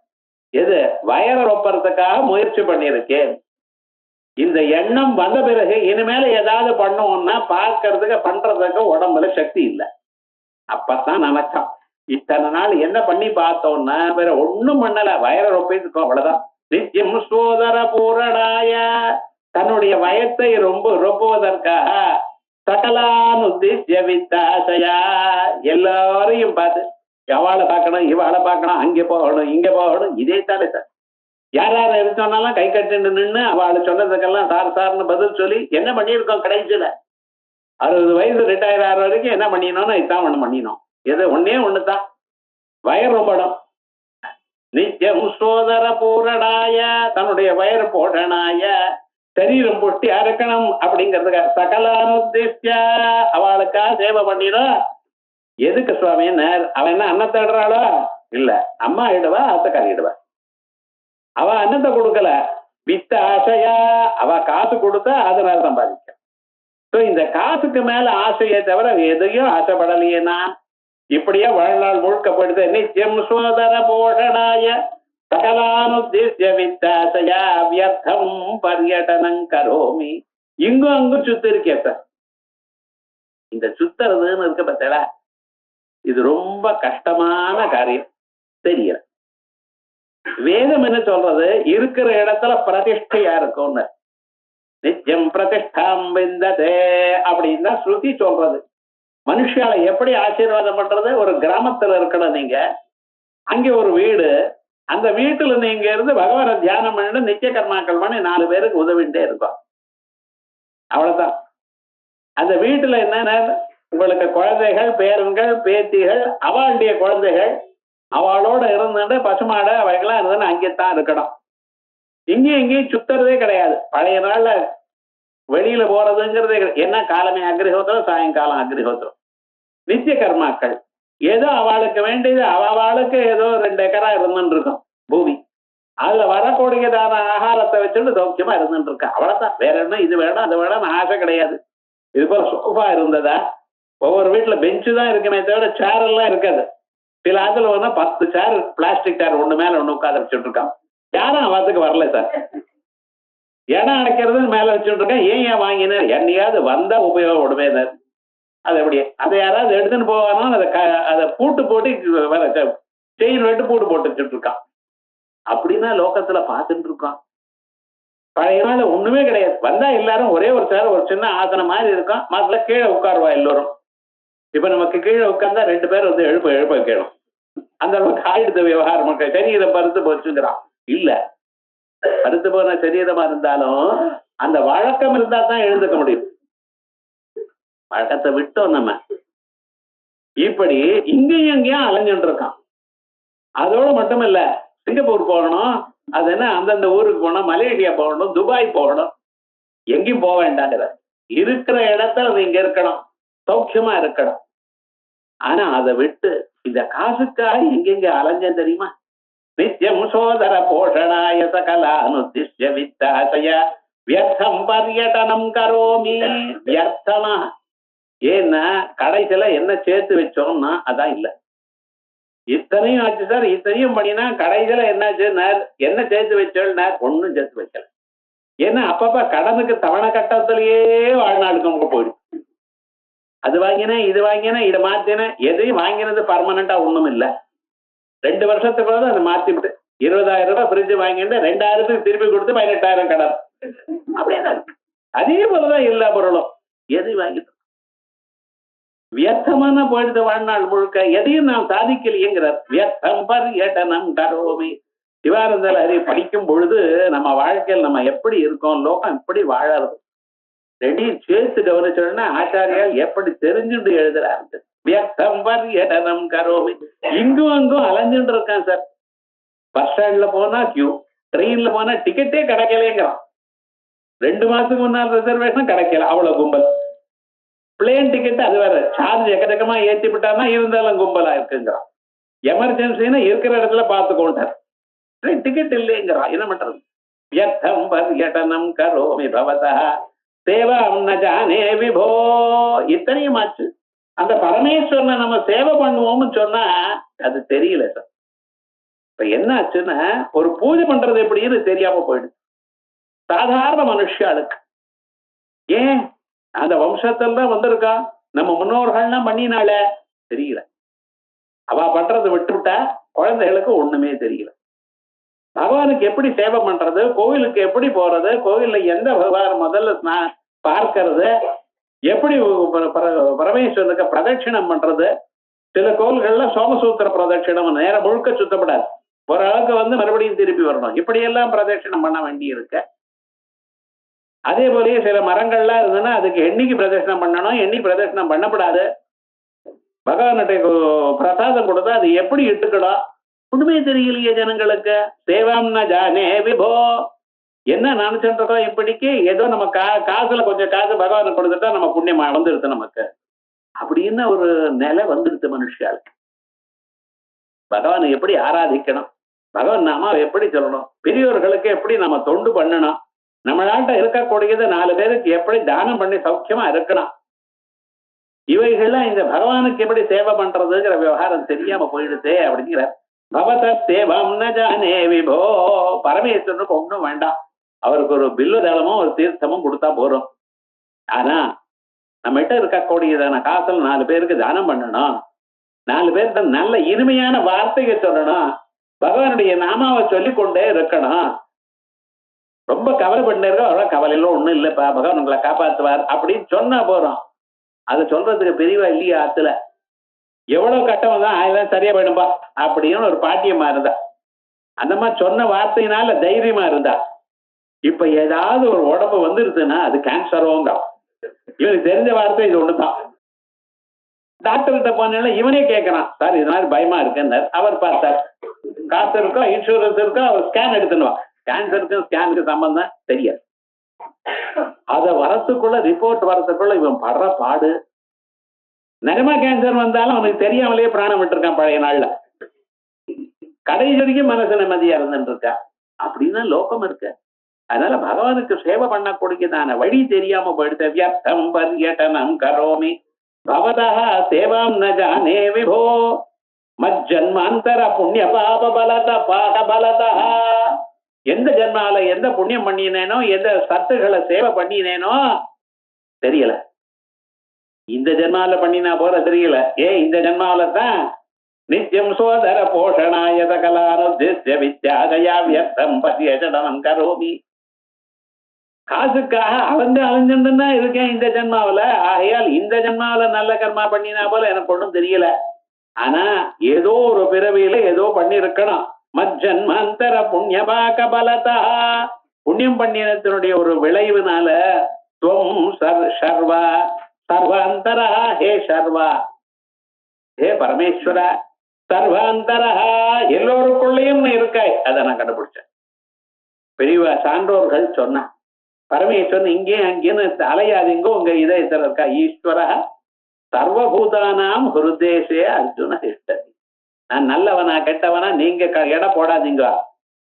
எது? வயர ரொப்பறதுக்காக முயற்சி பண்ணியிருக்கேன். இந்த எண்ணம் வந்த பிறகு இனிமேல ஏதாவது பண்ணுவோம்னா பார்க்கறதுக்கு பண்றதுக்கு உடம்புல சக்தி இல்லை. அப்பதான் நினைச்சான் இத்தனை நாள் என்ன பண்ணி பார்த்தோம்னா வேற ஒண்ணும் பண்ணல, வயர ரொப்பிட்டு அவ்வளவுதான். நித்தியம் சோதர பூரணாய, தன்னுடைய வயத்தை ரொம்ப ரொப்புவதற்காக சகலானுத்திஸ்ய வித்தாசயா, எல்லாரையும் பார்த்து அவளை பார்க்கணும், இவாளை பார்க்கணும், அங்கே போகணும், இங்க போகணும். இதே தானே சார். யார் யார் எது சொன்னாலும் கை கட்டிட்டு நின்று அவளை சொன்னதுக்கெல்லாம் சார் சார்னு பதில் சொல்லி என்ன பண்ணியிருக்கோம். கடைசியில 60 வயசு ரிட்டையர் ஆகிற வரைக்கும் என்ன பண்ணினோம்னா இதான் ஒண்ணு பண்ணினோம். எது? ஒன்னே ஒண்ணுதான், வயர் ரொம்படும். நித்தியம் சோதர பூரணாய, தன்னுடைய வயர் போடனாய, சரீரம் பொட்டி அறுக்கணும் அப்படிங்கிறதுக்காக சகலானுத்திஸ்ய, அவளுக்கா சேவை பண்ணிடும். எதுக்கு சுவாமி? அவன் என்ன அன்னம் தேடுறாளோ? இல்ல, அம்மா ஆயிடுவா, அத்தைக்காரிடுவா. அவ அன்னத்தை கொடுக்கல, வித்த ஆசையா, அவ காசு கொடுத்தா அதனால சம்பாதிக்க. இந்த காசுக்கு மேல ஆசையை தவிர எதையும் ஆசைப்படலையே நான். இப்படியே வாழ்நாள் முழுக்கப்படுது. நித்தியம் சோதர போஷணாய சகலானுத்திஸ்ய வித்தாசயா வியர்த்தம் பர்யடனம் கரோமி. இங்கும் அங்கும் சுத்தி இருக்கே சார். இந்த சுத்துறதுன்னு இருக்க பார்த்தா இது ரொம்ப கஷ்டமான காரியம். தெரியல. வேதம் என்ன சொல்றது? இருக்கிற இடத்துல பிரதிஷ்டையா இருக்கும்னு. நித்தியம் பிரதிஷ்டாம் விந்ததே அப்படின்னு தான் ஸ்ருதி சொல்றது. மனுஷால எப்படி ஆசீர்வாதம் பண்றது? ஒரு கிராமத்துல இருக்கணும் நீங்க, அங்கே ஒரு வீடு, அந்த வீட்டுல நீங்க இருந்து பகவானை தியானம் பண்ணிட்டு நித்திய கர்மாக்கள் பண்ணி 4 பேருக்கு உதவிட்டே இருக்கும். அவ்வளவுதான். அந்த வீட்டுல என்னன்னா உங்களுக்கு குழந்தைகள், பேரன்கள், பேத்திகள், அவளுடைய குழந்தைகள் அவளோட இருந்துட்டு பசுமாடு அவைகளாம் இருந்துன்னு அங்கேத்தான் இருக்கணும். இங்கேயும் இங்கேயும் சுத்துறதே கிடையாது. பழைய நாள்ல வெளியில போறதுங்கிறதே என்ன, காலமே அக்னிஹோத்திரம், சாயங்காலம் அக்னிஹோத்திரம். நித்திய கர்மாக்கள் ஏதோ அவளுக்கு வேண்டியது, அவளுக்கு ஏதோ 2 ஏக்கரா இருந்துட்டு இருக்கும் பூமி. அதுல வரக்கூடியதான ஆகாரத்தை வச்சுட்டு சௌக்கியமா இருந்துட்டு இருக்கா. அவ்வளவுதான். வேற என்ன இது வேணும் அது வேணும் ஆசை கிடையாது. இது போல சோஃபா இருந்ததா? ஒவ்வொரு வீட்டுல பெஞ்சு தான் இருக்குமே தவிர சேர் எல்லாம் இருக்காது. சில ஆத்துல வேணா 10 சேர், பிளாஸ்டிக் சேர் ஒண்ணு மேல ஒண்ணு உட்காந்து வச்சுட்டு இருக்கான். யாரும் அவத்துக்கு வரல சார். இடம் அடைக்கிறது மேல வச்சுட்டு இருக்கேன். ஏன் வாங்கினார்? என்னையாவது வந்தா உபயோகப்படுமே. அது எப்படி? அதை யாராவது எடுத்துன்னு போவானோ அதை பூட்டு போட்டு செயின் வெட்டு பூட்டு போட்டு வச்சுட்டு இருக்கான். அப்படின்னா லோகத்துல பார்த்துட்டு இருக்கான். பழைய நாள் ஒண்ணுமே கிடையாது. வந்தா எல்லாரும் ஒரே ஒரு சேர், ஒரு சின்ன ஆசனம் மாதிரி இருக்கும். மதுல கீழே உட்காருவா எல்லோரும். இப்ப நமக்கு கீழே உட்கார்ந்தா 2 பேர் வந்து எழுப்ப கேளும். அந்த அளவுக்கு ஆயுத விவகாரம். சரீரம் பருத்து போச்சுங்கிறான். இல்ல, பருத்து போன சரீரமா இருந்தாலும் அந்த வழக்கம் இருந்தா தான் எழுந்துக்க முடியும். வழக்கத்தை விட்டோம் நம்ம. இப்படி இங்கேயும் எங்கேயும் அலைஞ்சுட்டு இருக்கான். அதோட மட்டும் இல்ல, சிங்கப்பூர் போகணும், அது என்ன அந்தந்த ஊருக்கு போகணும், மலேசியா போகணும், துபாய் போகணும். எங்கேயும் போக வேண்டாங்கிற இருக்கிற இடத்துல நீங்க இருக்கணும், சௌக்கியமா இருக்கணும். ஆனா அதை விட்டு இந்த காசுக்காக எங்கெங்க அலைஞ்சேன் தெரியுமா? நித்தியம் சோதர போஷணாய சகலானுதிஷ்ய வித்தாசய வியர்த்தம் பர்யடனம் கரோமி. வியர்த்தமா ஏன்னா கடைசியில என்ன சேர்த்து வச்சோம்னா அதான் இல்ல. இத்தனையும் ஆச்சு சார், இத்தனையும் பண்ணினா கடைசியில என்னாச்சு, என்ன சேர்த்து வச்சோம்னா ஒன்னும் சேர்த்து வைக்கல. ஏன்னா அப்பப்ப கடனுக்கு தவணை கட்டத்திலேயே வாழ்நாளுக்கு நமக்கு போயிடும். அது வாங்கினேன், இது வாங்கினேன், இதை மாத்தினேன், எதையும் வாங்கினது பர்மனண்டா ஒண்ணும் இல்லை. 2 வருஷத்துக்கு அதை மாத்திவிட்டு 20,000 ரூபாய் ஃப்ரிட்ஜ் வாங்கிட்டு 2,000 திருப்பி கொடுத்து 18,000 கடன். அப்படியே அதே போலதான் எல்லா பொருளும் எதையும் வாங்கிட்டு வியர்த்தமான போயிடுது வாழ்நாள் முழுக்க. எதையும் நாம் சாதிக்கலையேங்கிறார். வியர்த்தம் பர்யடனம் கரோமி. சிவானந்தர் ஹரி படிக்கும் பொழுது நம்ம வாழ்க்கையில் நம்ம எப்படி இருக்கோம், லோகம் எப்படி வாழறது ரெண்டையும் சேர்த்து கவனிச்சோம்னா ஆச்சாரியால் எப்படி தெரிஞ்சுட்டு எழுதுறாரு. வியர்த்தம் பர்யடனம் கரோமி. இங்கும் அங்கும் அலைஞ்சுட்டு இருக்கான் சார். பஸ் ஸ்டாண்ட்ல போனா கியூ, ட்ரெயின்ல போனா டிக்கெட்டே கிடைக்கலேங்கிறான். 2 மாசத்துக்கு முன்னால் ரிசர்வேஷன் கிடைக்கல, அவ்வளவு கும்பல். பிளேன் டிக்கெட் அது வேற சார்ஜ் எக்கச்சக்கமா ஏற்றி விட்டானா இருந்தாலும் கும்பலா இருக்குங்கிறான். எமர்ஜென்சின்னா இருக்கிற இடத்துல பார்த்துக்கொண்டார். டிக்கெட் இல்லைங்கிறான். என்ன பண்றது? வியர்த்தம் பர்யடனம் கரோமி பவதா சேவம் ந ஜானே விபோ. இத்தனையும் ஆச்சு. அந்த பரமேஸ்வரனை நம்ம சேவை பண்ணுவோம்னு சொன்னா அது தெரியல சார். இப்ப என்ன ஆச்சுன்னா ஒரு பூஜை பண்றது எப்படின்னு தெரியாம போயிடுது சாதாரண மனுஷாளுக்கு. ஏன் அந்த வம்சத்துல தான் வந்திருக்கா, நம்ம முன்னோர்கள்லாம் பண்ணினால தெரியல. அவ பண்றதை விட்டுவிட்டா குழந்தைகளுக்கு ஒண்ணுமே தெரியல. பகவானுக்கு எப்படி சேவை பண்றது, கோவிலுக்கு எப்படி போறது, கோவில்ல எந்த பகவான் முதல்ல பார்க்கறது, எப்படி பரமேஸ்வரனுக்கு பிரதட்சிணம் பண்றது. சில கோவில்கள்ல சோமசூத்திர பிரதட்சிணம் நேரம் முழுக்க சுத்தப்படாது, ஓரளவுக்கு மறுபடியும் திருப்பி வரணும். இப்படியெல்லாம் பிரதட்சிணம் பண்ண வேண்டி இருக்க. அதே போலயே சில மரங்கள்லாம் இருந்ததுன்னா அதுக்கு எண்ணிக்கை பிரதட்சணம் பண்ணணும், எண்ணிக்கை பிரதட்சணம் பண்ணப்படாது. பகவான்கிட்ட பிரசாதம் கொடுத்தா அது எப்படி இட்டுக்கணும் ஒண்ணுமே தெரியலையே ஜனங்களுக்கு. சேவாம்னா ஜானே விபோ. என்ன நினைச்சுட்டு இப்படிக்கு ஏதோ நம்ம காசுல கொஞ்சம் காசு பகவானுக்கு கொடுத்துட்டா நம்ம புண்ணியம் வந்துடுது நமக்கு அப்படின்னு ஒரு நிலை வந்துடுது மனுஷாளுக்கு. பகவானை எப்படி ஆராதிக்கணும், பகவான் நாம எப்படி சொல்லணும், பெரியோர்களுக்கு எப்படி நம்ம தொண்டு பண்ணணும், நம்மளாட்ட இருக்கக்கூடியது 4 பேருக்கு எப்படி தானம் பண்ணி சௌக்கியமா இருக்கணும், இவைகள்லாம் இந்த பகவானுக்கு எப்படி சேவை பண்றதுங்கிற விவகாரம் தெரியாம போயிடுதே அப்படிங்கிற. பவத சேவம் ந ஜானே விபோ. பரமேஸ்வரனுக்கு ஒன்றும் வேண்டாம், அவருக்கு ஒரு பில்லு தளமும் ஒரு தீர்த்தமும் கொடுத்தா போறோம். ஆனா நம்ம கிட்ட இருக்கக்கூடியதான காசுல 4 பேருக்கு தானம் பண்ணணும், 4 பேருக்கு நல்ல இனிமையான வார்த்தையை சொல்லணும், பகவானுடைய நாமாவை சொல்லிக்கொண்டே இருக்கணும். ரொம்ப கவலை பண்ணிருக்கோம், அவ்வளவு கவலையில ஒண்ணும் இல்லப்பா, பகவான் உங்களை காப்பாத்துவார் அப்படின்னு சொன்னா போறோம். அதை சொல்றதுக்கு பெரியவா இல்லையா ஆத்துல. எவ்வளவு கட்டம் தான் அதெல்லாம் சரியா போயிடும்பா அப்படின்னு ஒரு பாட்டியமா இருந்தா, அந்த மாதிரி சொன்ன வார்த்தையினால தைரியமா இருந்தா. இப்ப ஏதாவது ஒரு உடம்பு வந்துருதுன்னா அது கேன்சரோங்க. இவனுக்கு தெரிஞ்ச வார்த்தை இது ஒண்ணுதான். டாக்டர்கிட்ட போனா இவனே கேட்கறான், சார் இது மாதிரி பயமா இருக்குன்னு. அவர் பார்த்தார், காசு இருக்கோ இன்சூரன்ஸ் இருக்கோ, அவர் ஸ்கேன் எடுத்துனுவான். கேன்சருக்கும் ஸ்கேனுக்கு சம்பந்தம் தெரியாது. அத வரத்துக்குள்ள ரிப்போர்ட் வரத்துக்குள்ள இவன் படுற பாடு. நிஜமா கேன்சர் வந்தாலும் அவனுக்கு தெரியாமலேயே பிராணம் விட்டுருக்கான் பழைய நாள்ல. கடைசி வரைக்கும் மனசு நிம்மதியா இருந்துட்டு இருக்கா. அப்படின்னா லோகம் இருக்கு. அதனால பகவானுக்கு சேவை பண்ணக்கூடியதான வழி தெரியாம போயிடுது. வியர்த்தம் பர்யடனம் கரோமி பவதா சேவாம் ந ஜானே விபோ மஜ்ஜன்மாந்தர புண்ணிய பாப பலத பாட பலதா. எந்த ஜென்மால எந்த புண்ணியம் பண்ணினேனோ, எந்த சத்துக்களை சேவை பண்ணினேனோ தெரியல. இந்த ஜென்மால பண்ணினா போல தெரியல. இந்த ஜென்மாவில தான் நித்தியம் சோதர போஷணாய சகலானுதிஷ்ய வித்யாதயா வியர்த்தம் பர்யடனம் கரோமி. காசுக்காக அலைஞ்சுன்னா இருக்கேன் இந்த ஜென்மாவில. ஆகையால் இந்த ஜென்மாவில நல்ல கர்மா பண்ணினா போல எனக்கு ஒன்றும் தெரியல. ஆனா ஏதோ ஒரு பிறவியில ஏதோ பண்ணி இருக்கணும். மஜ்ஜன்மாந்தர புண்ணியபாக பலதா. புண்ணியம் பண்ணினத்தினுடைய ஒரு விளைவுனால துவம் சர்வா சர்வாந்தரா. ஹே சர்வா, ஹே பரமேஸ்வரா, சர்வாந்தரா எல்லோருக்குள்ளேயும் இருக்காய். அதை நான் கண்டுபிடிச்சேன். பெரியவா சான்றோர்கள் சொன்ன பரமேஸ்வரன் இங்கேயும் அங்கேயும் அலையாதீங்க, உங்க இதயத்துல இருக்கா. ஈஸ்வர சர்வபூதானாம் ஹிருதேசே அர்ஜுன திஷ்டதி. நான் நல்லவனா கெட்டவனா நீங்க எடை போடாதீங்க,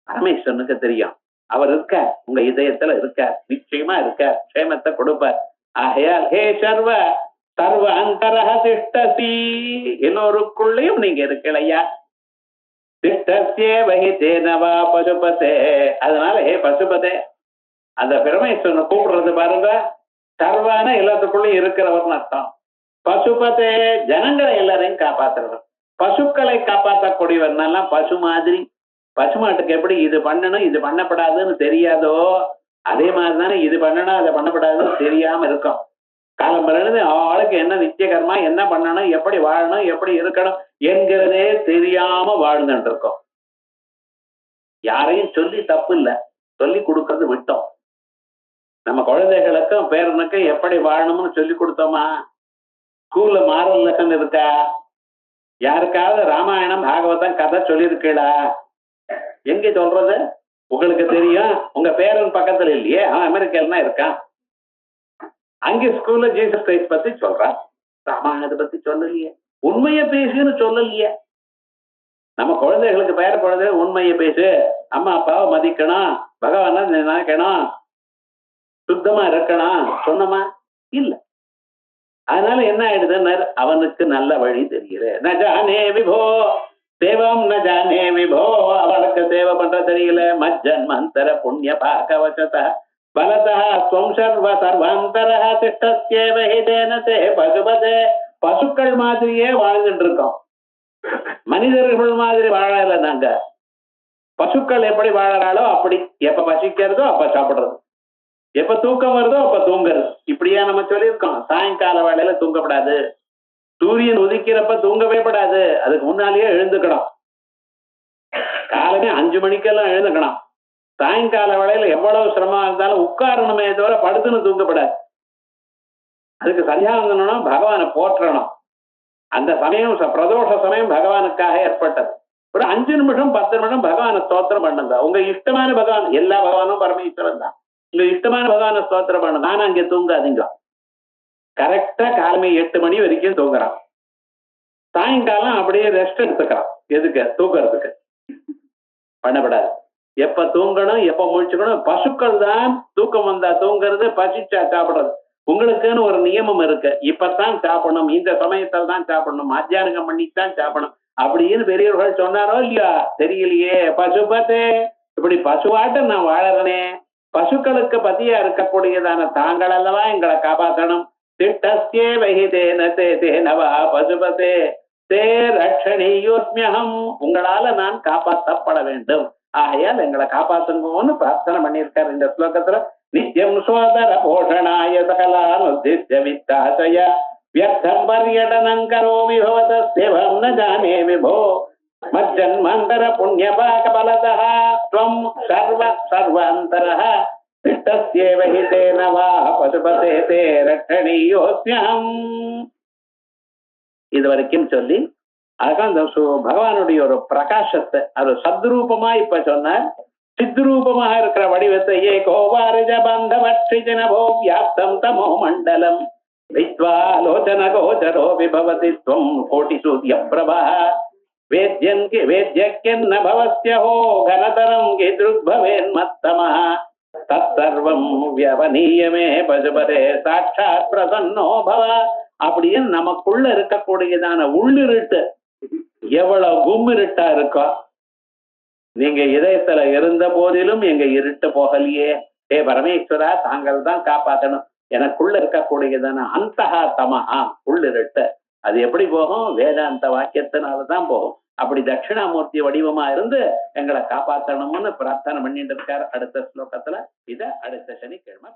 பரமேஸ்வரனுக்கு தெரியும். அவர் இருக்க உங்க இதயத்துல இருக்கார், நிச்சயமா இருக்கார், க்ஷேமத்தை கொடுப்பார். ஆகையால் ஹே சர்வ சர்வ அந்தரஹ திஷ்டசி, எல்லோருக்குள்ளேயும் நீங்க இருக்கலையா. திஷ்டஸ்யே வஹி தேனவா பசுபதே. அதனால ஹே பசுபதே, அந்த பரமேஸ்வரனை கூப்பிடுறது பாருங்க, சர்வான எல்லாத்துக்குள்ளயும் இருக்கிறவர்னு அர்த்தம். பசுபதே ஜனங்களை எல்லாரையும் காப்பாத்துறவர், பசுக்களை காப்பாற்றக்கூடியவர்னாலாம் பசு மாதிரி. பசுமாட்டுக்கு எப்படி இது பண்ணணும் இது பண்ணப்படாதுன்னு தெரியாதோ, அதே மாதிரிதானே இது பண்ணணும் அதை பண்ணப்படாதுன்னு தெரியாம இருக்கும். காலம் பிறகு ஆளுக்கு என்ன நித்திய கர்மா, என்ன பண்ணணும், எப்படி வாழணும், எப்படி இருக்கணும் என்கிறதே தெரியாம வாழ்ந்துட்டு இருக்கோம். யாரையும் சொல்லி தப்பு இல்லை, சொல்லி கொடுக்கறது விட்டோம். நம்ம குழந்தைகளுக்கும் பேரனுக்கும் எப்படி வாழணும்னு சொல்லி கொடுத்தோமா? ஸ்கூல்ல மாரல் லெசன் இருக்கா? யாருக்காவது ராமாயணம் பாகவதம் கதை சொல்லியிருக்கீங்களா? எங்க சொல்றது? உங்களுக்கு தெரியும், உங்க பேரன் பக்கத்துல இல்லையே, அவன் அமெரிக்கால இருக்கான். அங்கே ஸ்கூல்ல ஜீசஸ் கிரைஸ்ட் பத்தி சொல்றான், ராமாயணத்தை பத்தி சொல்லலையே, உண்மையை பேசுன்னு சொல்லலையே. நம்ம குழந்தைகளுக்கு பேர குழந்தை உண்மையை பேசு, அம்மா அப்பாவை மதிக்கணும், பகவான நினைக்கணும், சுத்தமா இருக்கணும் சொன்னமா? இல்ல. அதனால என்ன ஆயிடுதுன்னு, அவனுக்கு நல்ல வழி தெரியல. நஜானே விபோ தேவம் நஜானே விபோ, அவனுக்கு சேவை பண்ற தெரியல. மஜ்ஜன் மந்தர புண்ணிய பாகவசத பலதா ஸ்வம் சர்வ சர்வாந்தர திஷ்டஸ்யேவ ஹிதேன தே பசுபதே. பசுக்கள் மாதிரியே வாழ்ந்துட்டு இருக்கோம், மனிதர்கள் மாதிரி வாழல நாங்க. பசுக்கள் எப்படி வாழறாளோ அப்படி, எப்ப பசிக்கிறதோ அப்ப சாப்பிடுறது, எப்ப தூக்கம் வருதோ அப்ப தூங்குறது. இப்படியா நம்ம சொல்லியிருக்கோம். சாயங்கால வேளையில தூங்கப்படாது, சூரியன் உதிக்கிறப்ப தூங்கவே படாது, அதுக்கு முன்னாலேயே எழுந்துக்கணும். காலமே 5 மணிக்கெல்லாம் எழுந்துக்கணும். சாயங்கால வேளையில எவ்வளவு சிரமம் இருந்தாலும் உட்காரணுமே தவிர படுத்துன்னு தூங்கப்படாது. அதுக்கு சந்தியாவந்தனம் பகவானை போற்றணும். அந்த சமயம் பிரதோஷ சமயம் பகவானுக்காக ஏற்பட்டது. ஒரு 5 நிமிஷம் 10 நிமிஷம் பகவானை ஸ்தோத்திரம் பண்ணுங்க. உங்க இஷ்டமான பகவான், எல்லா பகவானும் பரமேஸ்வரன் தான், உங்க இஷ்டமான பகவானை ஸ்தோத்திரம் பண்ணுங்க. ஆனா அங்கே தூங்காதீங்க. கரெக்டா காலமே 8 மணி வரைக்கும் தூங்குறான். சாயங்காலம் அப்படியே ரெஸ்ட் எடுத்துக்கிறான். எதுக்கு? தூங்குறதுக்கு. பண்ணப்படாது. எப்ப தூங்கணும் எப்ப முழிச்சுக்கணும். பசுக்கள் தான் தூக்கம் வந்தா தூங்குறது, பசிச்சா சாப்பிடுறது. உங்களுக்குன்னு ஒரு நியமம் இருக்கு, இப்பதான் சாப்பிடணும், இந்த சமயத்தில் தான் சாப்பிடணும், மத்தியானம் பண்ணித்தான் சாப்பிடணும் அப்படின்னு பெரியவர்கள் சொன்னாரோ இல்லையா? தெரியலையே. பசுபதே, இப்படி பசுவாட்ட நான் வாழறனே, பசுக்களுக்கு பத்தியா இருக்கக்கூடியதான தாங்கள் அல்லவா எங்களை காப்பாற்றணும். திட்டஸ்யே வஹிதேன தே தேனவா பசுபதே தே ரட்சணீயோஸ்மியகம், உங்களால நான் காப்பாற்றப்பட வேண்டும், ஆகையால் எங்களை காப்பாத்துங்கன்னு பிரார்த்தனை பண்ணியிருக்காரு இந்த ஸ்லோகத்துல. நித்யம் சோதர போஷணாய சகலானுத்திய வித்தாசய வியர்த்தம் பர்யடனம் கரோமி பவதஸ்யவம் ந ஜானே விபோ மஜ்ஜன்மாந்தர புண்ணிய பாக பலதः த்வம் சர்வ சர்வாந்தரः திஷ்டஸ்யேவ ஹிதேன வா பசுபதே தே ரட்சணீயோஸ்மியகம். இது வரைக்கும் சொல்லி அதுக்காக அந்த பகவானுடைய ஒரு பிரகாசத்தை அது சத்ரூபமா இப்ப சொன்னார். சித்ரூபமாக இருக்கிற வடிவத்தை ஏகோவாரிஜ பந்தவட்சிஜனபோ வியாப்தம் தமோ மண்டலம் வித்வாலோச்சன கோச்சரோ விபவதி த்வம் கோட்டி சூரிய பிரபா வேத்யன் வேத்யக்கின்ன பவஸ்யஹோ கனதரம் கிதுர்பவேன்மத்தமஹ தத்தர்வம் வியவனீயமே பசுபதே சாட்சாத் பிரசன்னோ பவ. அப்படின்னு நமக்குள்ள இருக்கக்கூடியதான உள்ளிருட்டு எவ்வளவு கும்மிருட்டா இருக்கோ, நீங்க இதயத்துல இருந்த போதிலும் எங்க இருட்டு போகலையே. ஏ பரமேஸ்வரா, தாங்கள் தான் காப்பாற்றணும். எனக்குள்ள இருக்கக்கூடியதான அந்தஹா தமஹா உள்ளிருட்டு அது எப்படி போகும்? வேதாந்த வாக்கியத்தினாலதான் போகும். அப்படி தட்சிணாமூர்த்தி வடிவமா இருந்து எங்களை காப்பாற்றணும்னு பிரார்த்தனை பண்ணிட்டு இருக்காரு அடுத்த ஸ்லோகத்துல. இத அடுத்த சனிக்கிழமை